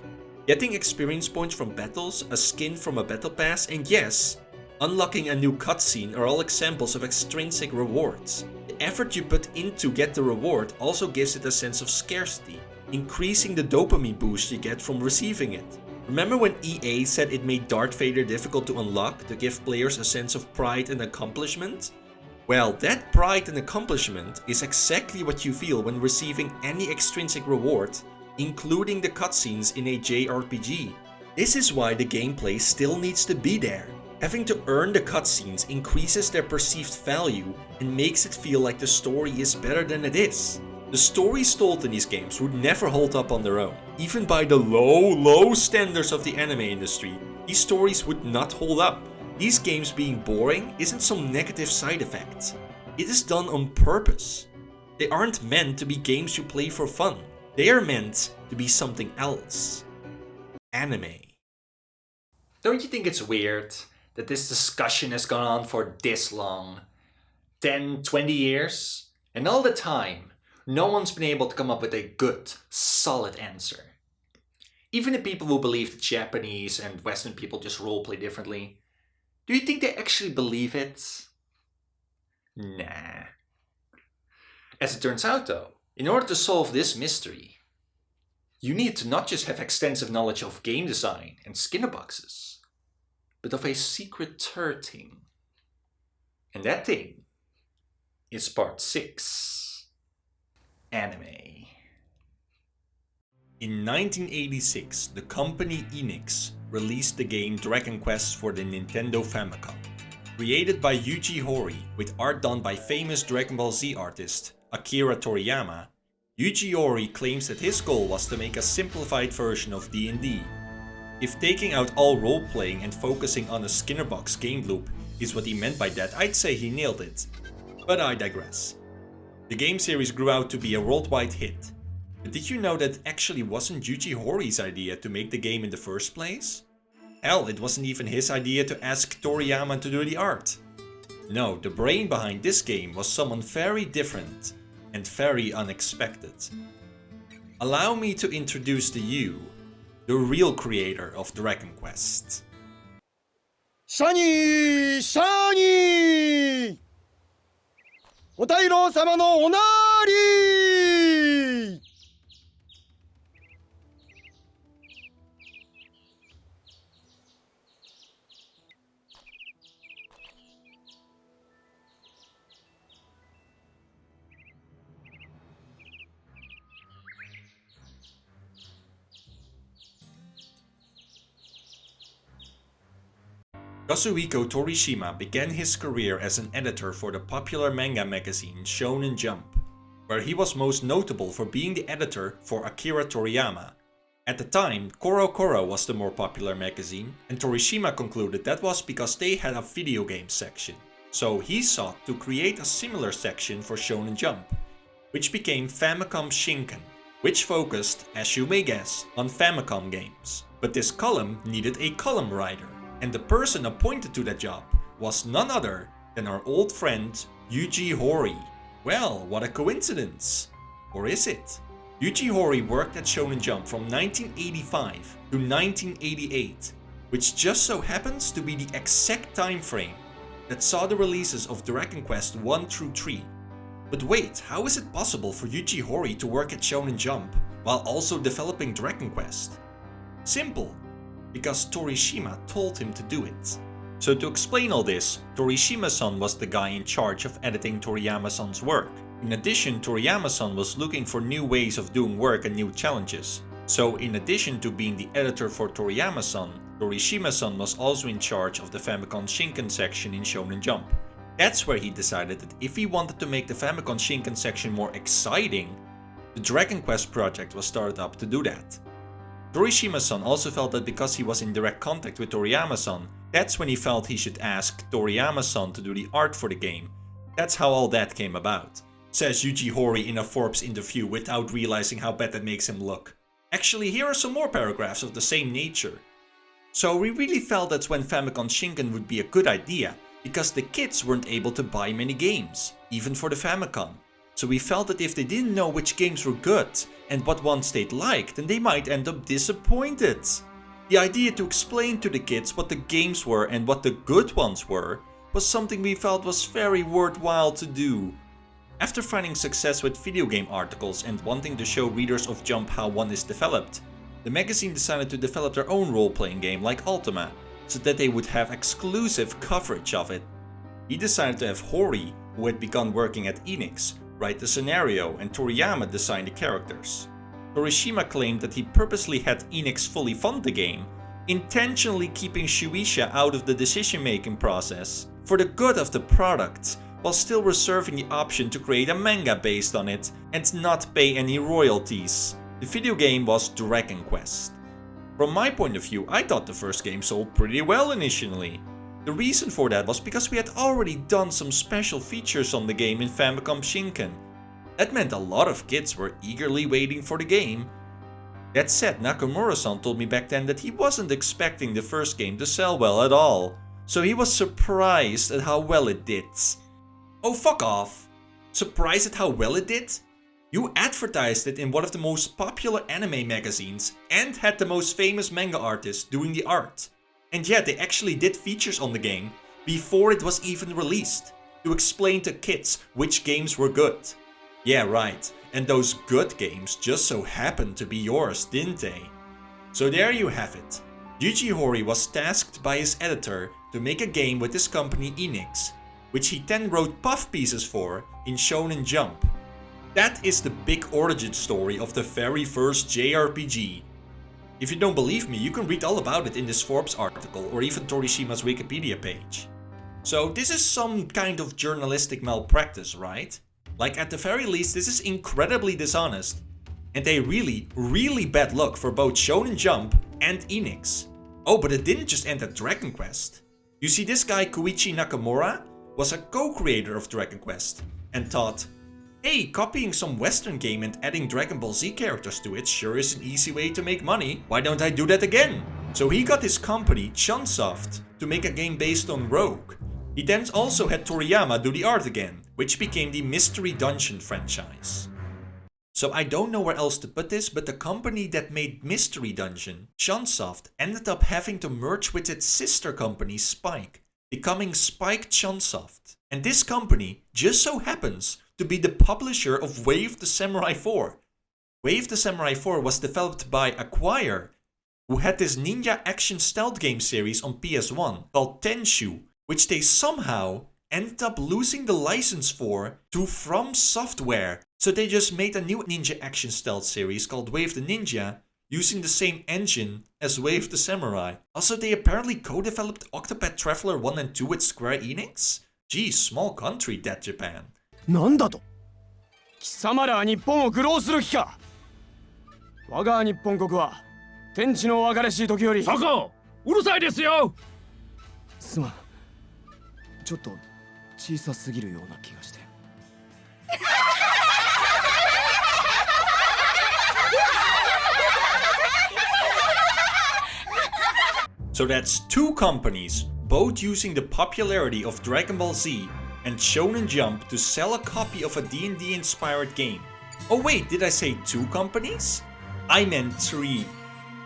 Getting experience points from battles, a skin from a battle pass, and yes, unlocking a new cutscene are all examples of extrinsic rewards. The effort you put in to get the reward also gives it a sense of scarcity, increasing the dopamine boost you get from receiving it. Remember when EA said it made Darth Vader difficult to unlock to give players a sense of pride and accomplishment? Well, that pride and accomplishment is exactly what you feel when receiving any extrinsic reward, including the cutscenes in a JRPG. This is why the gameplay still needs to be there. Having to earn the cutscenes increases their perceived value and makes it feel like the story is better than it is. The stories told in these games would never hold up on their own. Even by the low standards of the anime industry, these stories would not hold up. These games being boring isn't some negative side effect. It is done on purpose. They aren't meant to be games you play for fun. They are meant to be something else. Anime. Don't you think it's weird that this discussion has gone on for this long? 10, 20 years? And all the time, no one's been able to come up with a good, solid answer. Even the people who believe that Japanese and Western people just roleplay differently, do you think they actually believe it? Nah. As it turns out though, in order to solve this mystery, you need to not just have extensive knowledge of game design and skinner boxes, but of a secret third thing. And that thing is part 6. Anime. In 1986, the company Enix released the game Dragon Quest for the Nintendo Famicom. Created by Yuji Horii with art done by famous Dragon Ball Z artist Akira Toriyama, Yuji Horii claims that his goal was to make a simplified version of D&D. If taking out all role-playing and focusing on a Skinnerbox game loop is what he meant by that, I'd say he nailed it. But I digress. The game series grew out to be a worldwide hit. But did you know that actually wasn't Yuji Horii's idea to make the game in the first place? Hell, it wasn't even his idea to ask Toriyama to do the art. No, the brain behind this game was someone very different and very unexpected. Allow me to introduce to you the real creator of Dragon Quest. Shani! Shani! お太郎様のおなーり! Kazuhiko Torishima began his career as an editor for the popular manga magazine Shonen Jump, where he was most notable for being the editor for Akira Toriyama. At the time, Koro Koro was the more popular magazine, and Torishima concluded that was because they had a video game section. So he sought to create a similar section for Shonen Jump, which became Famicom Shinken, which focused, as you may guess, on Famicom games. But this column needed a column writer. And the person appointed to that job was none other than our old friend Yuji Horii. Well, what a coincidence! Or is it? Yuji Horii worked at Shonen Jump from 1985 to 1988, which just so happens to be the exact time frame that saw the releases of Dragon Quest 1 through 3. But wait, how is it possible for Yuji Horii to work at Shonen Jump while also developing Dragon Quest? Simple. Because Torishima told him to do it. So to explain all this, Torishima-san was the guy in charge of editing Toriyama-san's work. In addition, Toriyama-san was looking for new ways of doing work and new challenges. So in addition to being the editor for Toriyama-san, Torishima-san was also in charge of the Famicom Shinken section in Shonen Jump. That's where he decided that if he wanted to make the Famicom Shinken section more exciting, the Dragon Quest project was started up to do that. Torishima-san also felt that because he was in direct contact with Toriyama-san, that's when he felt he should ask Toriyama-san to do the art for the game. That's how all that came about, says Yuji Horii in a Forbes interview without realizing how bad that makes him look. Actually, here are some more paragraphs of the same nature. So we really felt that's when Famicom Shinken would be a good idea, because the kids weren't able to buy many games, even for the Famicom. So we felt that if they didn't know which games were good and what ones they'd like, then they might end up disappointed. The idea to explain to the kids what the games were and what the good ones were was something we felt was very worthwhile to do. After finding success with video game articles and wanting to show readers of Jump how one is developed, the magazine decided to develop their own role-playing game like Ultima, so that they would have exclusive coverage of it. He decided to have Horii who had begun working at Enix, write the scenario and Toriyama design the characters. Torishima claimed that he purposely had Enix fully fund the game, intentionally keeping Shueisha out of the decision-making process for the good of the product, while still reserving the option to create a manga based on it and not pay any royalties. The video game was Dragon Quest. From my point of view, I thought the first game sold pretty well initially. The reason for that was because we had already done some special features on the game in Famicom Shinken. That meant a lot of kids were eagerly waiting for the game. That said, Nakamura-san told me back then that he wasn't expecting the first game to sell well at all, so he was surprised at how well it did. Oh, fuck off! Surprised at how well it did? You advertised it in one of the most popular anime magazines and had the most famous manga artists doing the art. And yet they actually did features on the game before it was even released, to explain to kids which games were good. Yeah, right, and those good games just so happened to be yours, didn't they? So there you have it. Yuji Horii was tasked by his editor to make a game with his company Enix, which he then wrote puff pieces for in Shonen Jump. That is the big origin story of the very first JRPG. If you don't believe me, you can read all about it in this Forbes article or even Torishima's Wikipedia page. So this is some kind of journalistic malpractice, right? Like at the very least, this is incredibly dishonest. And a really bad look for both Shonen Jump and Enix. Oh, but it didn't just end at Dragon Quest. You see, this guy Koichi Nakamura was a co-creator of Dragon Quest and thought, hey, copying some Western game and adding Dragon Ball Z characters to it sure is an easy way to make money. Why don't I do that again? So he got his company, Chunsoft, to make a game based on Rogue. He then also had Toriyama do the art again, which became the Mystery Dungeon franchise. So I don't know where else to put this, but the company that made Mystery Dungeon, Chunsoft, ended up having to merge with its sister company Spike, becoming Spike Chunsoft. And this company just so happens to be the publisher of Wave the Samurai 4. Wave the Samurai 4 was developed by Acquire, who had this ninja action stealth game series on PS1 called Tenshu, which they somehow ended up losing the license for to From Software. So they just made a new ninja action stealth series called Wave the Ninja, using the same engine as Wave the Samurai. Also, they apparently co-developed Octopath Traveler 1 and 2 with Square Enix? Geez, small country that Japan. なんだと貴様らは日本を愚弄する気か我が日本国は天地の別れしい時よりそこうるさいですよすまんちょっと小さすぎるような気がして So that's two companies, both using the popularity of Dragon Ball Z and Shonen Jump to sell a copy of a D&D inspired game. Oh wait, did I say two companies? I meant three.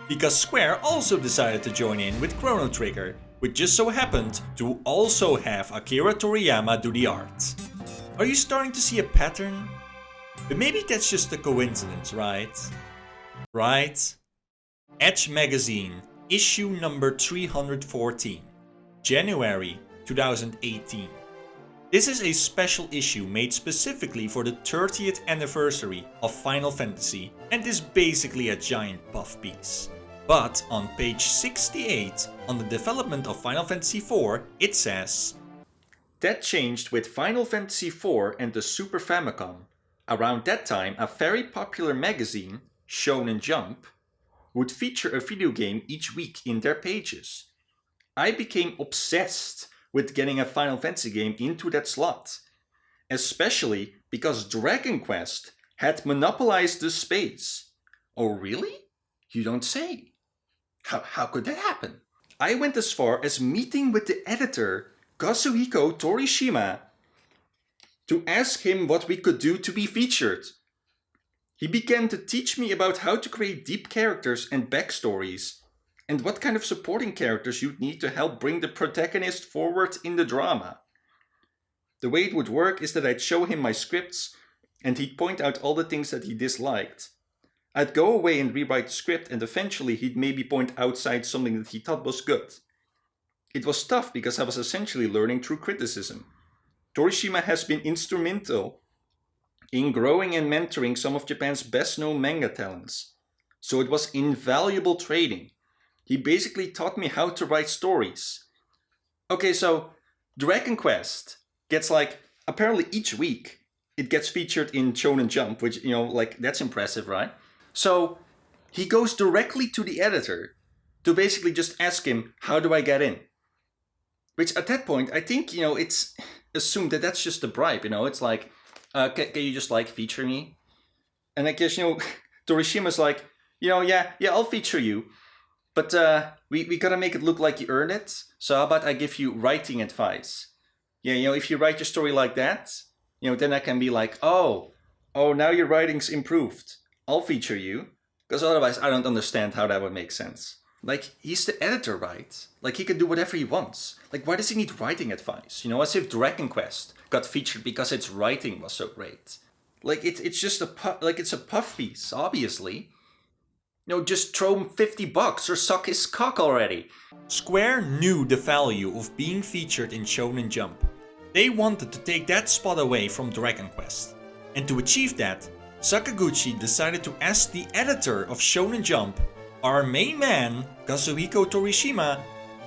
Because Square also decided to join in with Chrono Trigger, which just so happened to also have Akira Toriyama do the art. Are you starting to see a pattern? But maybe that's just a coincidence, right? Right? Edge Magazine, issue number 314, January 2018. This is a special issue made specifically for the 30th anniversary of Final Fantasy and is basically a giant puff piece. But on page 68, on the development of Final Fantasy IV, it says, that changed with Final Fantasy IV and the Super Famicom. Around that time, a very popular magazine, Shonen Jump, would feature a video game each week in their pages. I became obsessed with getting a Final Fantasy game into that slot, especially because Dragon Quest had monopolized the space. Oh really? You don't say. How could that happen? I went as far as meeting with the editor, Kazuhiko Torishima, to ask him what we could do to be featured. He began to teach me about how to create deep characters and backstories, and what kind of supporting characters you'd need to help bring the protagonist forward in the drama. The way it would work is that I'd show him my scripts, and he'd point out all the things that he disliked. I'd go away and rewrite the script, and eventually he'd maybe point outside something that he thought was good. It was tough because I was essentially learning through criticism. Torishima has been instrumental in growing and mentoring some of Japan's best-known manga talents. So it was invaluable training. He basically taught me how to write stories. Okay, so Dragon Quest gets like, apparently each week, it gets featured in Shonen Jump, which, you know, like, that's impressive, right? So he goes directly to the editor to basically just ask him, how do I get in? Which at that point, I think, you know, it's assumed that that's just a bribe, you know? It's like, can you just, like, feature me? And I guess, you know, Torishima's like, you know, yeah, I'll feature you. But we gotta make it look like you earned it. So how about I give you writing advice? Yeah, you know, if you write your story like that, you know, then I can be like, oh, now your writing's improved. I'll feature you. Because otherwise I don't understand how that would make sense. Like, he's the editor, right? Like, he can do whatever he wants. Like, why does he need writing advice? You know, as if Dragon Quest got featured because its writing was so great. Like, it's just it's a puff piece, obviously. You know, just throw him $50 or suck his cock already. Square knew the value of being featured in Shonen Jump. They wanted to take that spot away from Dragon Quest. And to achieve that, Sakaguchi decided to ask the editor of Shonen Jump, our main man, Kazuhiko Torishima,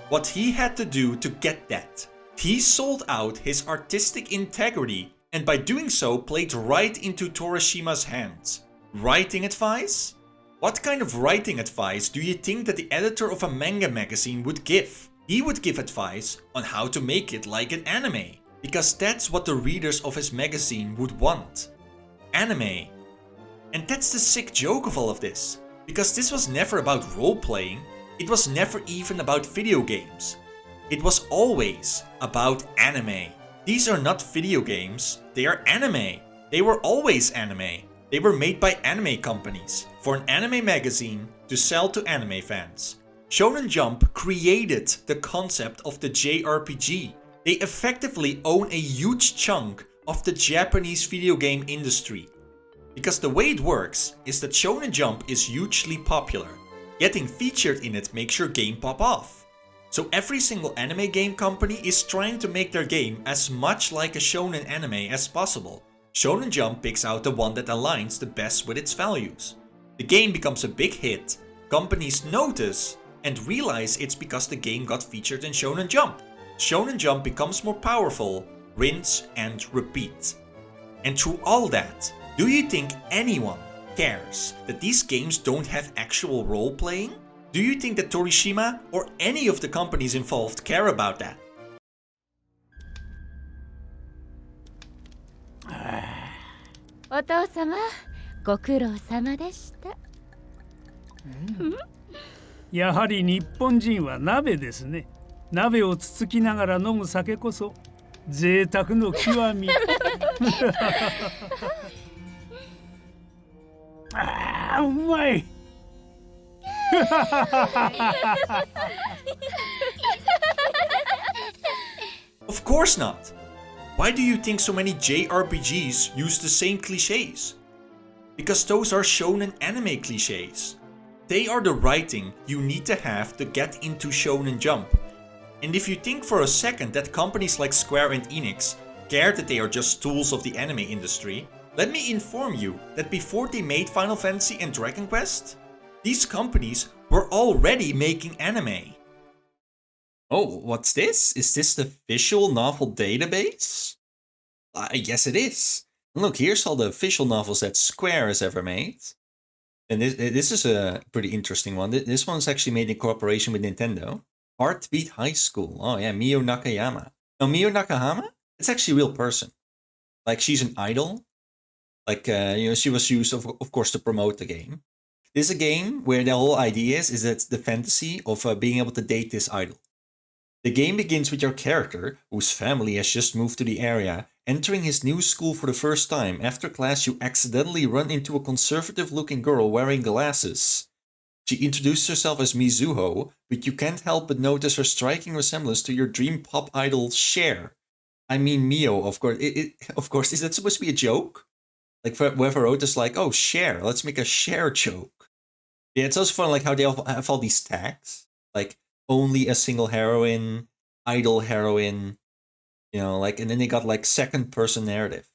what he had to do to get that. He sold out his artistic integrity and by doing so played right into Torishima's hands. Writing advice? What kind of writing advice do you think that the editor of a manga magazine would give? He would give advice on how to make it like an anime, because that's what the readers of his magazine would want. Anime. And that's the sick joke of all of this, because this was never about role-playing, it was never even about video games. It was always about anime. These are not video games, they are anime. They were always anime. They were made by anime companies for an anime magazine to sell to anime fans. Shonen Jump created the concept of the JRPG. They effectively own a huge chunk of the Japanese video game industry. Because the way it works is that Shonen Jump is hugely popular. Getting featured in it makes your game pop off. So every single anime game company is trying to make their game as much like a shonen anime as possible. Shonen Jump picks out the one that aligns the best with its values. The game becomes a big hit, companies notice and realize it's because the game got featured in Shonen Jump. Shonen Jump becomes more powerful, rinse and repeat. And through all that, do you think anyone cares that these games don't have actual role-playing? Do you think that Torishima or any of the companies involved care about that? お父様、ご苦労様でした。やはり日本人は鍋ですね。鍋をつつきながら飲む酒こそ贅沢の極み。ああ、うまい。Of course not. Why do you think so many JRPGs use the same cliches? Because those are shonen anime cliches. They are the writing you need to have to get into Shonen Jump. And if you think for a second that companies like Square and Enix care that they are just tools of the anime industry, let me inform you that before they made Final Fantasy and Dragon Quest, these companies were already making anime. Oh, what's this? Is this the visual novel database? Yes, it is. Look, here's all the visual novels that Square has ever made. And this is a pretty interesting one. This one's actually made in cooperation with Nintendo. Heartbeat High School. Oh yeah, Mio Nakayama. Now, Mio Nakayama? It's actually a real person. Like, she's an idol. Like, she was used, of course, to promote the game. This is a game where the whole idea is that the fantasy of being able to date this idol. The game begins with your character, whose family has just moved to the area, entering his new school for the first time. After class, you accidentally run into a conservative-looking girl wearing glasses. She introduced herself as Mizuho, but you can't help but notice her striking resemblance to your dream pop idol Cher. I mean Mio, of course. Of course, is that supposed to be a joke? Like, whoever wrote this, like, oh, Cher, let's make a Cher joke. Yeah, it's also fun, like, how they have all these tags. Like, only a single heroine, idol heroine, You know, like, and then they got like second person narrative.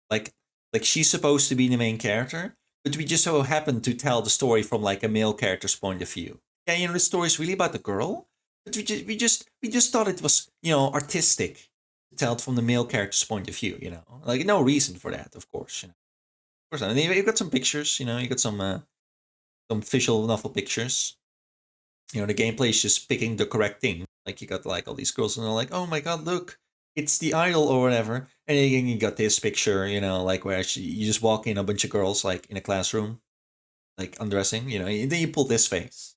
Like she's supposed to be the main character, but we just so happen to tell the story from like a male character's point of view. Yeah, you know, the story is really about the girl, but we just thought it was, you know, artistic to tell it from the male character's point of view. You know, like no reason for that, of course. You know, of course not. And you got some pictures. You know, you got some visual novel pictures. You know, the gameplay is just picking the correct thing. Like you got like all these girls and they're like, oh my god, look, it's the idol or whatever. And then you got this picture, you know, like where you just walk in a bunch of girls like in a classroom, like undressing, you know, and then you pull this face.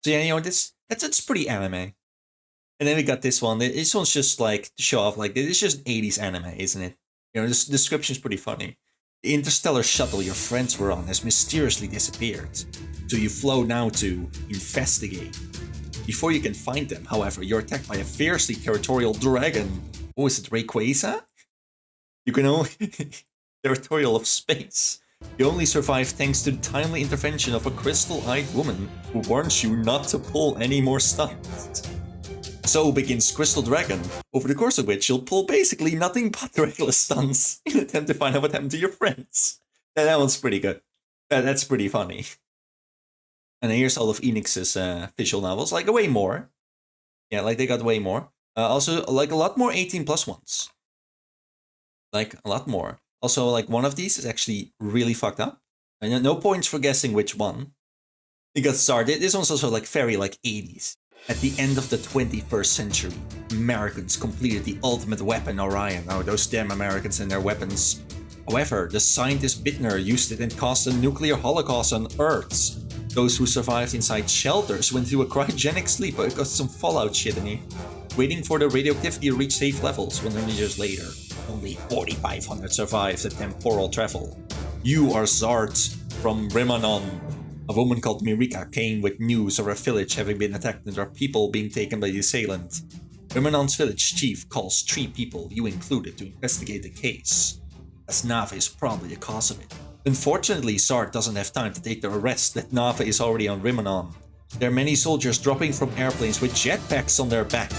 So yeah, you know, that's pretty anime. And then we got this one. This one's just like to show off, like it's just 80s anime, isn't it? You know, this description's pretty funny. The interstellar shuttle your friends were on has mysteriously disappeared, so you flow now to investigate. Before you can find them, however, you're attacked by a fiercely territorial dragon. Oh, is it Rayquaza? You can only... territorial of space. You only survive thanks to the timely intervention of a crystal-eyed woman who warns you not to pull any more stunts. So begins Crystal Dragon, over the course of which you'll pull basically nothing but regular stunts in an attempt to find out what happened to your friends. That one's pretty good. That's pretty funny. And here's all of Enix's visual novels, like way more. Yeah, like they got way more. Also, like a lot more 18+ ones. Like a lot more. Also, like one of these is actually really fucked up. And no points for guessing which one. It got started. This one's also like very like 80s. At the end of the 21st century, Americans completed the ultimate weapon, Orion. Oh, those damn Americans and their weapons. However, the scientist Bittner used it and caused a nuclear holocaust on Earth. Those who survived inside shelters went through a cryogenic sleep. It got some Fallout shit in here. Waiting for the radioactivity to reach safe levels. 100 years later, only 4,500 survived the temporal travel. You are Zard from Rimanon. A woman called Mirika came with news of her village having been attacked and her people being taken by the assailant. Rimanon's village chief calls 3 people, you included, to investigate the case, as Nava is probably the cause of it. Unfortunately, Zard doesn't have time to take the arrest that Nava is already on Rimanon. There are many soldiers dropping from airplanes with jetpacks on their back,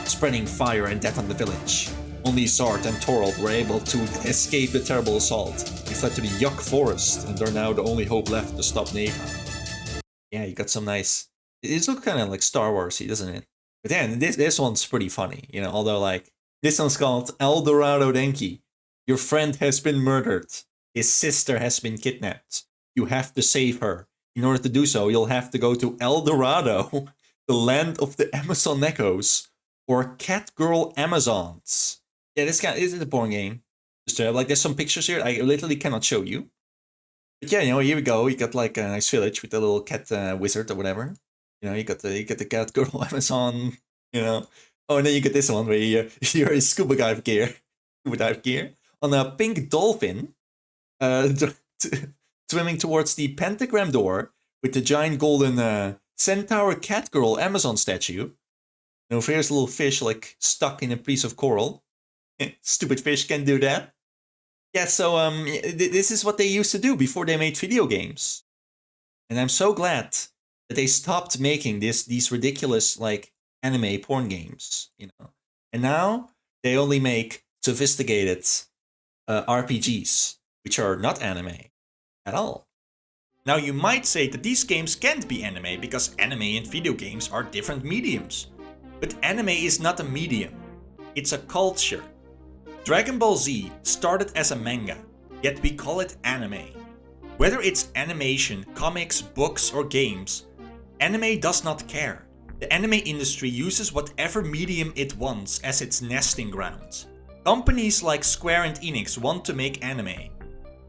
spreading fire and death on the village. Only Zard and Torald were able to escape the terrible assault. They fled to the Yuck Forest and are now the only hope left to stop Nava. Yeah, you got some nice... It looks kind of like Star Wars-y, doesn't it? But then, this one's pretty funny, you know, although like... This one's called El Dorado Denki. Your friend has been murdered. His sister has been kidnapped. You have to save her. In order to do so, you'll have to go to El Dorado, the land of the Amazon Echoes, or Catgirl Amazons. Yeah, this is a porn game. Just like there's some pictures here I literally cannot show you. But yeah, you know, here we go. You got like a nice village with a little cat wizard or whatever. You know, you got the Catgirl Amazon. You know, oh, and then you get this one where you're in scuba dive gear, on a pink dolphin, swimming towards the pentagram door with the giant golden centaur Catgirl Amazon statue. And over here's a little fish like stuck in a piece of coral. Stupid fish can do that. Yeah, so this is what they used to do before they made video games. And I'm so glad that they stopped making these ridiculous like anime porn games, you know. And now they only make sophisticated RPGs, which are not anime at all. Now you might say that these games can't be anime because anime and video games are different mediums. But anime is not a medium, it's a culture. Dragon Ball Z started as a manga, yet we call it anime. Whether it's animation, comics, books or games, anime does not care. The anime industry uses whatever medium it wants as its nesting ground. Companies like Square and Enix want to make anime,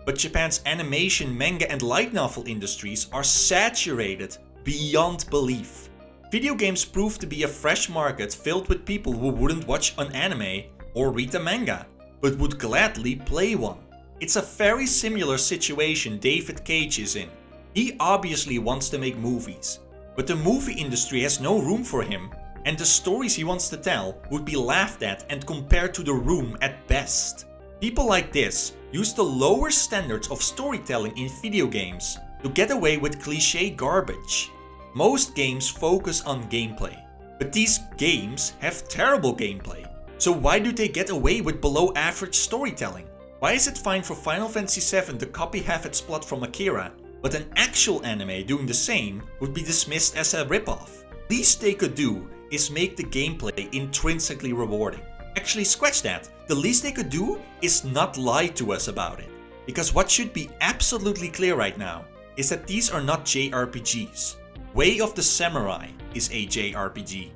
but Japan's animation, manga and light novel industries are saturated beyond belief. Video games prove to be a fresh market filled with people who wouldn't watch an anime or read a manga, but would gladly play one. It's a very similar situation David Cage is in. He obviously wants to make movies, but the movie industry has no room for him, and the stories he wants to tell would be laughed at and compared to The Room at best. People like this use the lower standards of storytelling in video games to get away with cliché garbage. Most games focus on gameplay. But these games have terrible gameplay. So why do they get away with below average storytelling? Why is it fine for Final Fantasy VII to copy half its plot from Akira, but an actual anime doing the same would be dismissed as a ripoff? Least they could do is make the gameplay intrinsically rewarding. Actually, scratch that. The least they could do is not lie to us about it. Because what should be absolutely clear right now is that these are not JRPGs. Way of the Samurai is a JRPG.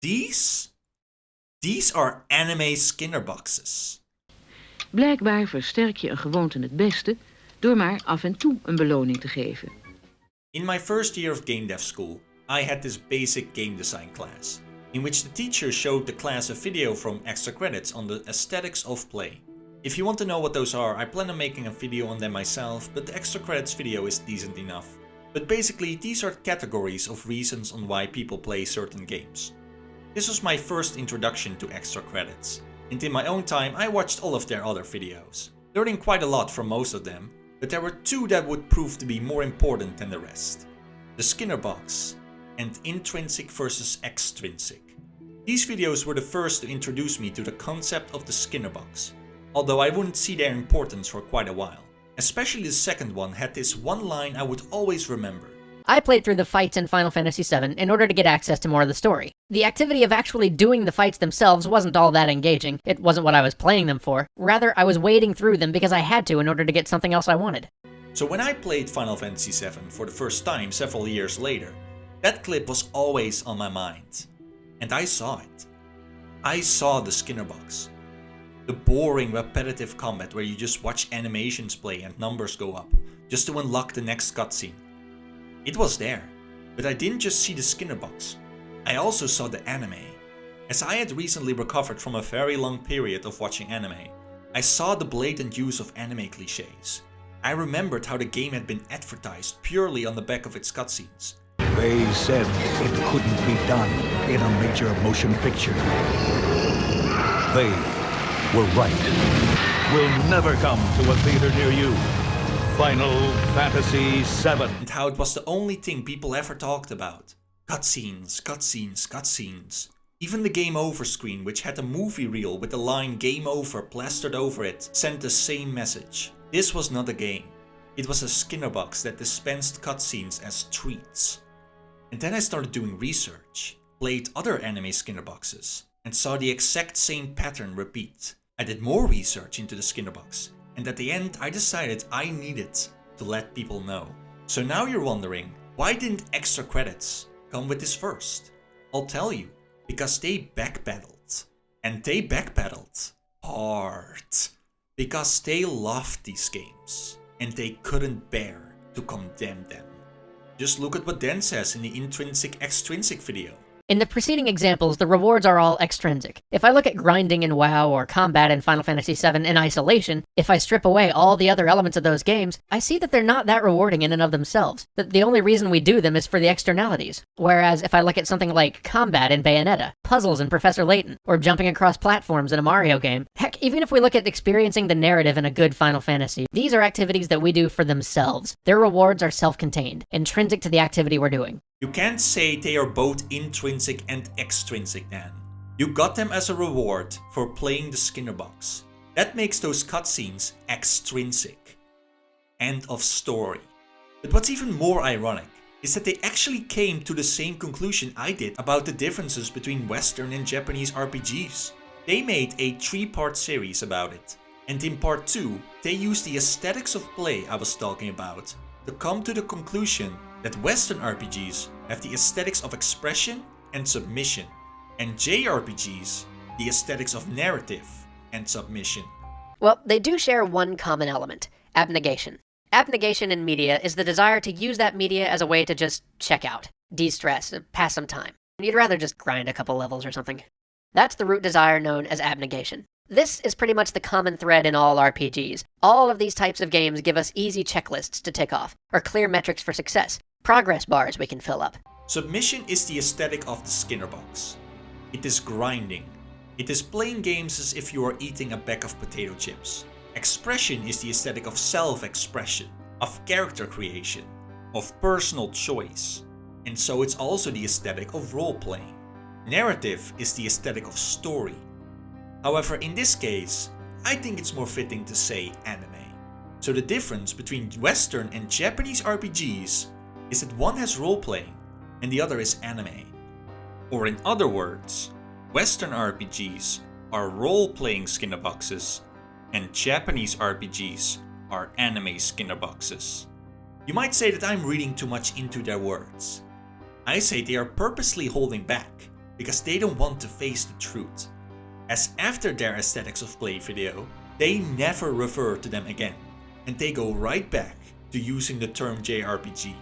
These are anime Skinnerboxes. Blijkbaar versterk je een gewoonte het beste door maar af en toe een beloning te geven. In my first year of game dev school, I had this basic game design class, in which the teacher showed the class a video from Extra Credits on the aesthetics of play. If you want to know what those are, I plan on making a video on them myself, but the Extra Credits video is decent enough. But basically, these are categories of reasons on why people play certain games. This was my first introduction to Extra Credits, and in my own time I watched all of their other videos, learning quite a lot from most of them, but there were two that would prove to be more important than the rest. The Skinner box and intrinsic versus extrinsic. These videos were the first to introduce me to the concept of the Skinner box, although I wouldn't see their importance for quite a while. Especially the second one had this one line I would always remember. I played through the fights in Final Fantasy VII in order to get access to more of the story. The activity of actually doing the fights themselves wasn't all that engaging. It wasn't what I was playing them for. Rather, I was wading through them because I had to in order to get something else I wanted. So when I played Final Fantasy VII for the first time several years later, that clip was always on my mind. And I saw it. I saw the Skinner box. The boring, repetitive combat where you just watch animations play and numbers go up, just to unlock the next cutscene. It was there, but I didn't just see the Skinner box. I also saw the anime. As I had recently recovered from a very long period of watching anime, I saw the blatant use of anime cliches. I remembered how the game had been advertised purely on the back of its cutscenes. They said it couldn't be done in a major motion picture. They were right. Will never come to a theater near you. Final Fantasy VII. And how it was the only thing people ever talked about. Cutscenes, cutscenes, cutscenes. Even the Game Over screen, which had a movie reel with the line Game Over plastered over it, sent the same message. This was not a game. It was a Skinner box that dispensed cutscenes as treats. And then I started doing research, played other anime Skinner boxes, and saw the exact same pattern repeat. I did more research into the Skinner box, and at the end I decided I needed to let people know. So now you're wondering, why didn't Extra Credits come with this first? I'll tell you, because they backpedaled. And they backpedaled hard. Because they loved these games, and they couldn't bear to condemn them. Just look at what Dan says in the intrinsic-extrinsic video. In the preceding examples, the rewards are all extrinsic. If I look at grinding in WoW or combat in Final Fantasy VII in isolation, if I strip away all the other elements of those games, I see that they're not that rewarding in and of themselves. That the only reason we do them is for the externalities. Whereas if I look at something like combat in Bayonetta, puzzles in Professor Layton, or jumping across platforms in a Mario game, heck, even if we look at experiencing the narrative in a good Final Fantasy, these are activities that we do for themselves. Their rewards are self-contained, intrinsic to the activity we're doing. You can't say they are both intrinsic and extrinsic, Dan. You got them as a reward for playing the Skinner box. That makes those cutscenes extrinsic. End of story. But what's even more ironic is that they actually came to the same conclusion I did about the differences between Western and Japanese RPGs. They made a 3-part series about it. And in part 2, they used the aesthetics of play I was talking about to come to the conclusion that Western RPGs have the aesthetics of expression and submission, and JRPGs the aesthetics of narrative and submission. Well, they do share one common element: abnegation. Abnegation in media is the desire to use that media as a way to just check out, de-stress, pass some time. You'd rather just grind a couple levels or something. That's the root desire known as abnegation. This is pretty much the common thread in all RPGs. All of these types of games give us easy checklists to tick off, or clear metrics for success, progress bars we can fill up. Submission is the aesthetic of the Skinner box. It is grinding. It is playing games as if you are eating a bag of potato chips. Expression is the aesthetic of self-expression, of character creation, of personal choice. And so it's also the aesthetic of role-playing. Narrative is the aesthetic of story. However, in this case, I think it's more fitting to say anime. So the difference between Western and Japanese RPGs is that one has role-playing and the other is anime. Or in other words, Western RPGs are role-playing skinner boxes and Japanese RPGs are anime skinner boxes. You might say that I'm reading too much into their words. I say they are purposely holding back because they don't want to face the truth, as after their aesthetics of play video, they never refer to them again, and they go right back to using the term JRPG,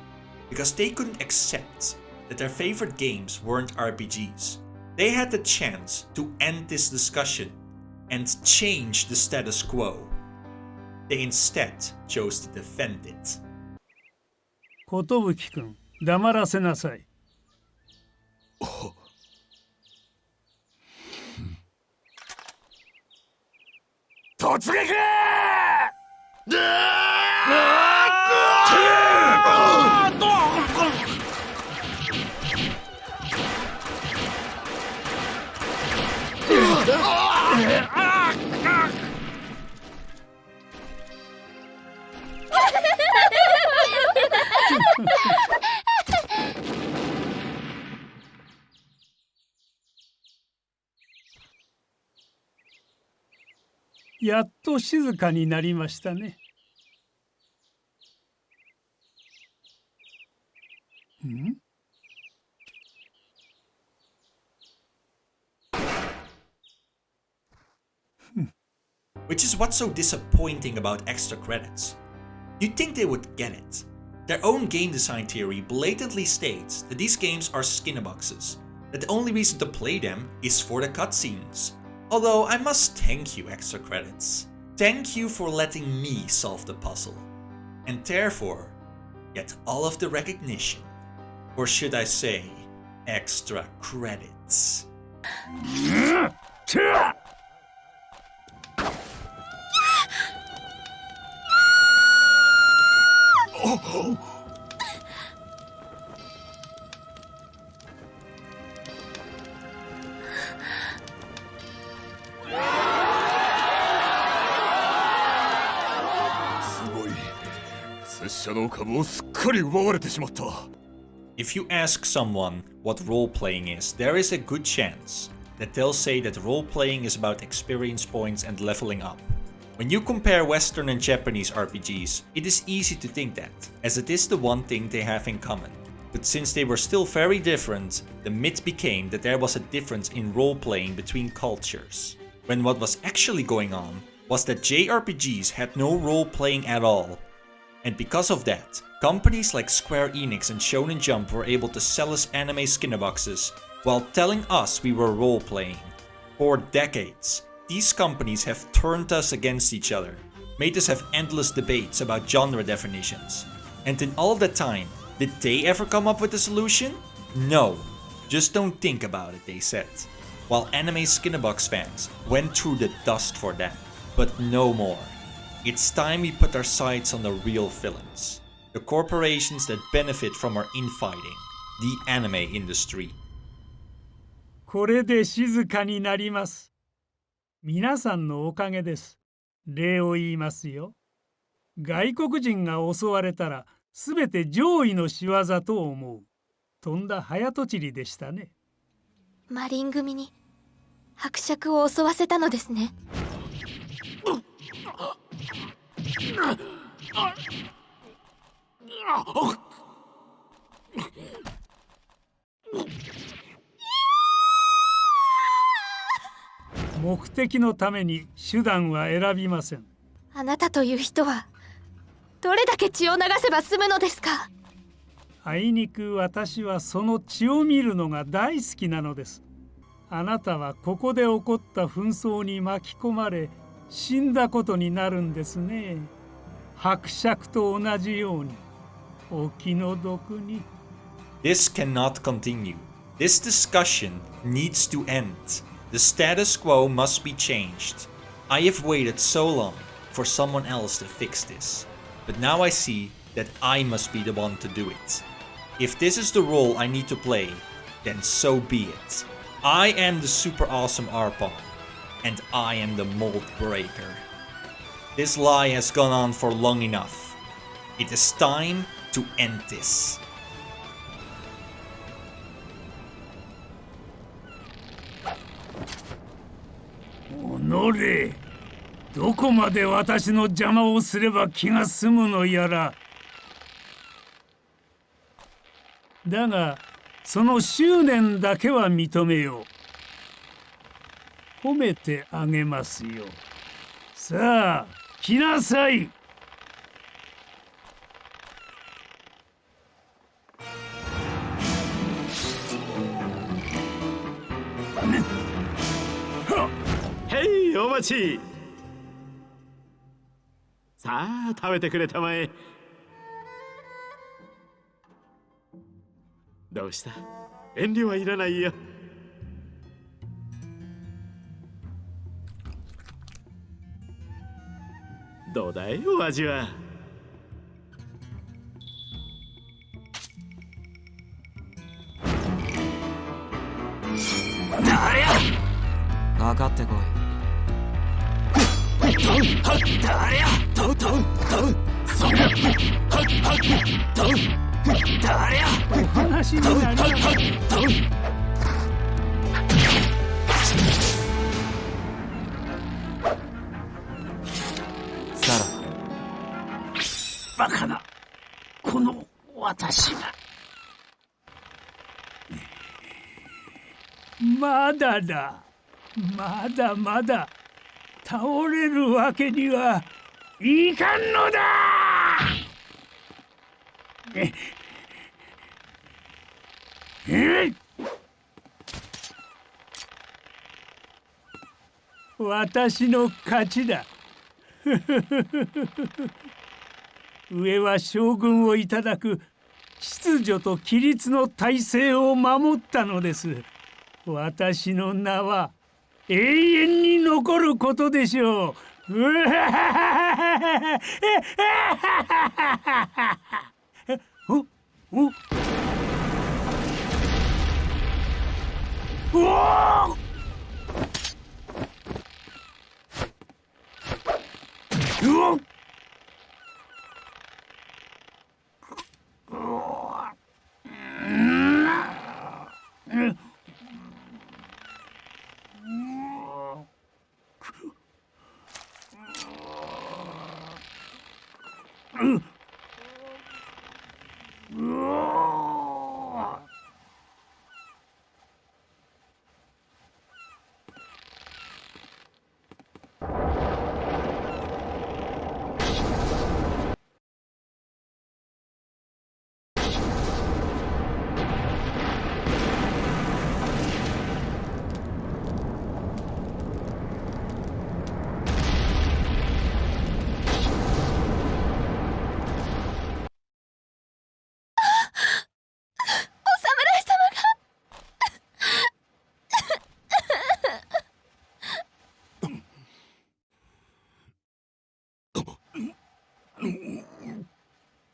because they couldn't accept that their favorite games weren't RPGs. They had the chance to end this discussion and change the status quo. They instead chose to defend it. 寿君、黙らせなさい。突撃！やっと静かになりましたね。ん？ Which is what's so disappointing about extra credits. You'd think they would get it. Their own game design theory blatantly states that these games are skinner boxes, that the only reason to play them is for the cutscenes. Although I must thank you, extra credits. Thank you for letting me solve the puzzle, and therefore get all of the recognition. Or should I say, extra credits. If you ask someone what role-playing is, there is a good chance that they'll say that role-playing is about experience points and leveling up. When you compare Western and Japanese RPGs, it is easy to think that, as it is the one thing they have in common. But since they were still very different, the myth became that there was a difference in role-playing between cultures. When what was actually going on was that JRPGs had no role-playing at all. And because of that, companies like Square Enix and Shonen Jump were able to sell us anime skinner boxes while telling us we were role-playing. For decades, these companies have turned us against each other, made us have endless debates about genre definitions. And in all that time, did they ever come up with a solution? No. Just don't think about it, they said. While anime skinnerbox fans went through the dust for that. But no more. It's time we put our sights on the real villains. The corporations that benefit from our infighting. The anime industry. これで静かになります。皆さんのおかげです。礼を言いますよ。外国人が襲われたら、すべて上位の仕業と思う。とんだ早とちりでしたね。マリン組に伯爵を襲わせたのですね。目的のために手段は選びません。あなたという人はどれだけ血を流せば済むのですか。あいにく私はその血を見るのが大好きなのです。あなたはここで起こった紛争に巻き込まれ死んだことになるんですね。伯爵と同じようにお気の毒に。 This cannot continue. This discussion needs to end. The status quo must be changed. I have waited so long for someone else to fix this. But now I see that I must be the one to do it. If this is the role I need to play, then so be it. I am the super awesome Arpong, and I am the mold breaker. This lie has gone on for long enough. It is time to end this. Onore, どこまで私の邪魔をすれば気が済むのやら。だが、その執念だけは認めよう。褒めてあげますよ。さあ、来なさい。へい、お待ち。さあ、食べてくれたまえ。どうした？遠慮はいらないよ。どうだい、お味は。誰や！かかってこい。誰や！誰や！お話になりません。さらば。バカな、この私が。まだだ。まだまだ。倒れるわけにはいかんのだ。私の勝ちだ。上は将軍をいただく秩序と規律の体制を守ったのです。私の名は永遠に残ることでしょう。おお！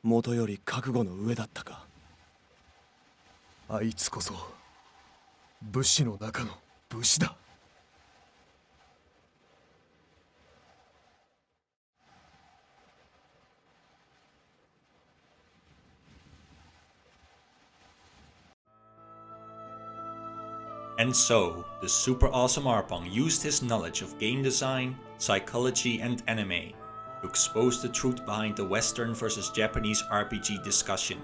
元より覚悟の上だったか。あいつこそ武士の中の武士だ。And so, the super awesome Arpong used his knowledge of game design, psychology and anime to expose the truth behind the Western versus Japanese RPG discussion.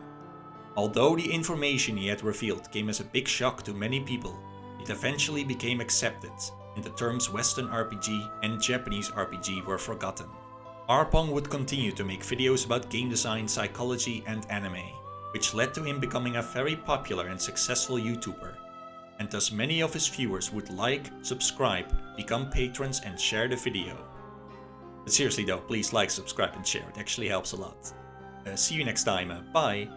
Although the information he had revealed came as a big shock to many people, it eventually became accepted, and the terms Western RPG and Japanese RPG were forgotten. Arpong would continue to make videos about game design, psychology and anime, which led to him becoming a very popular and successful YouTuber. And thus many of his viewers would like, subscribe, become patrons and share the video. But seriously though, please like, subscribe and share, it actually helps a lot. See you next time, bye!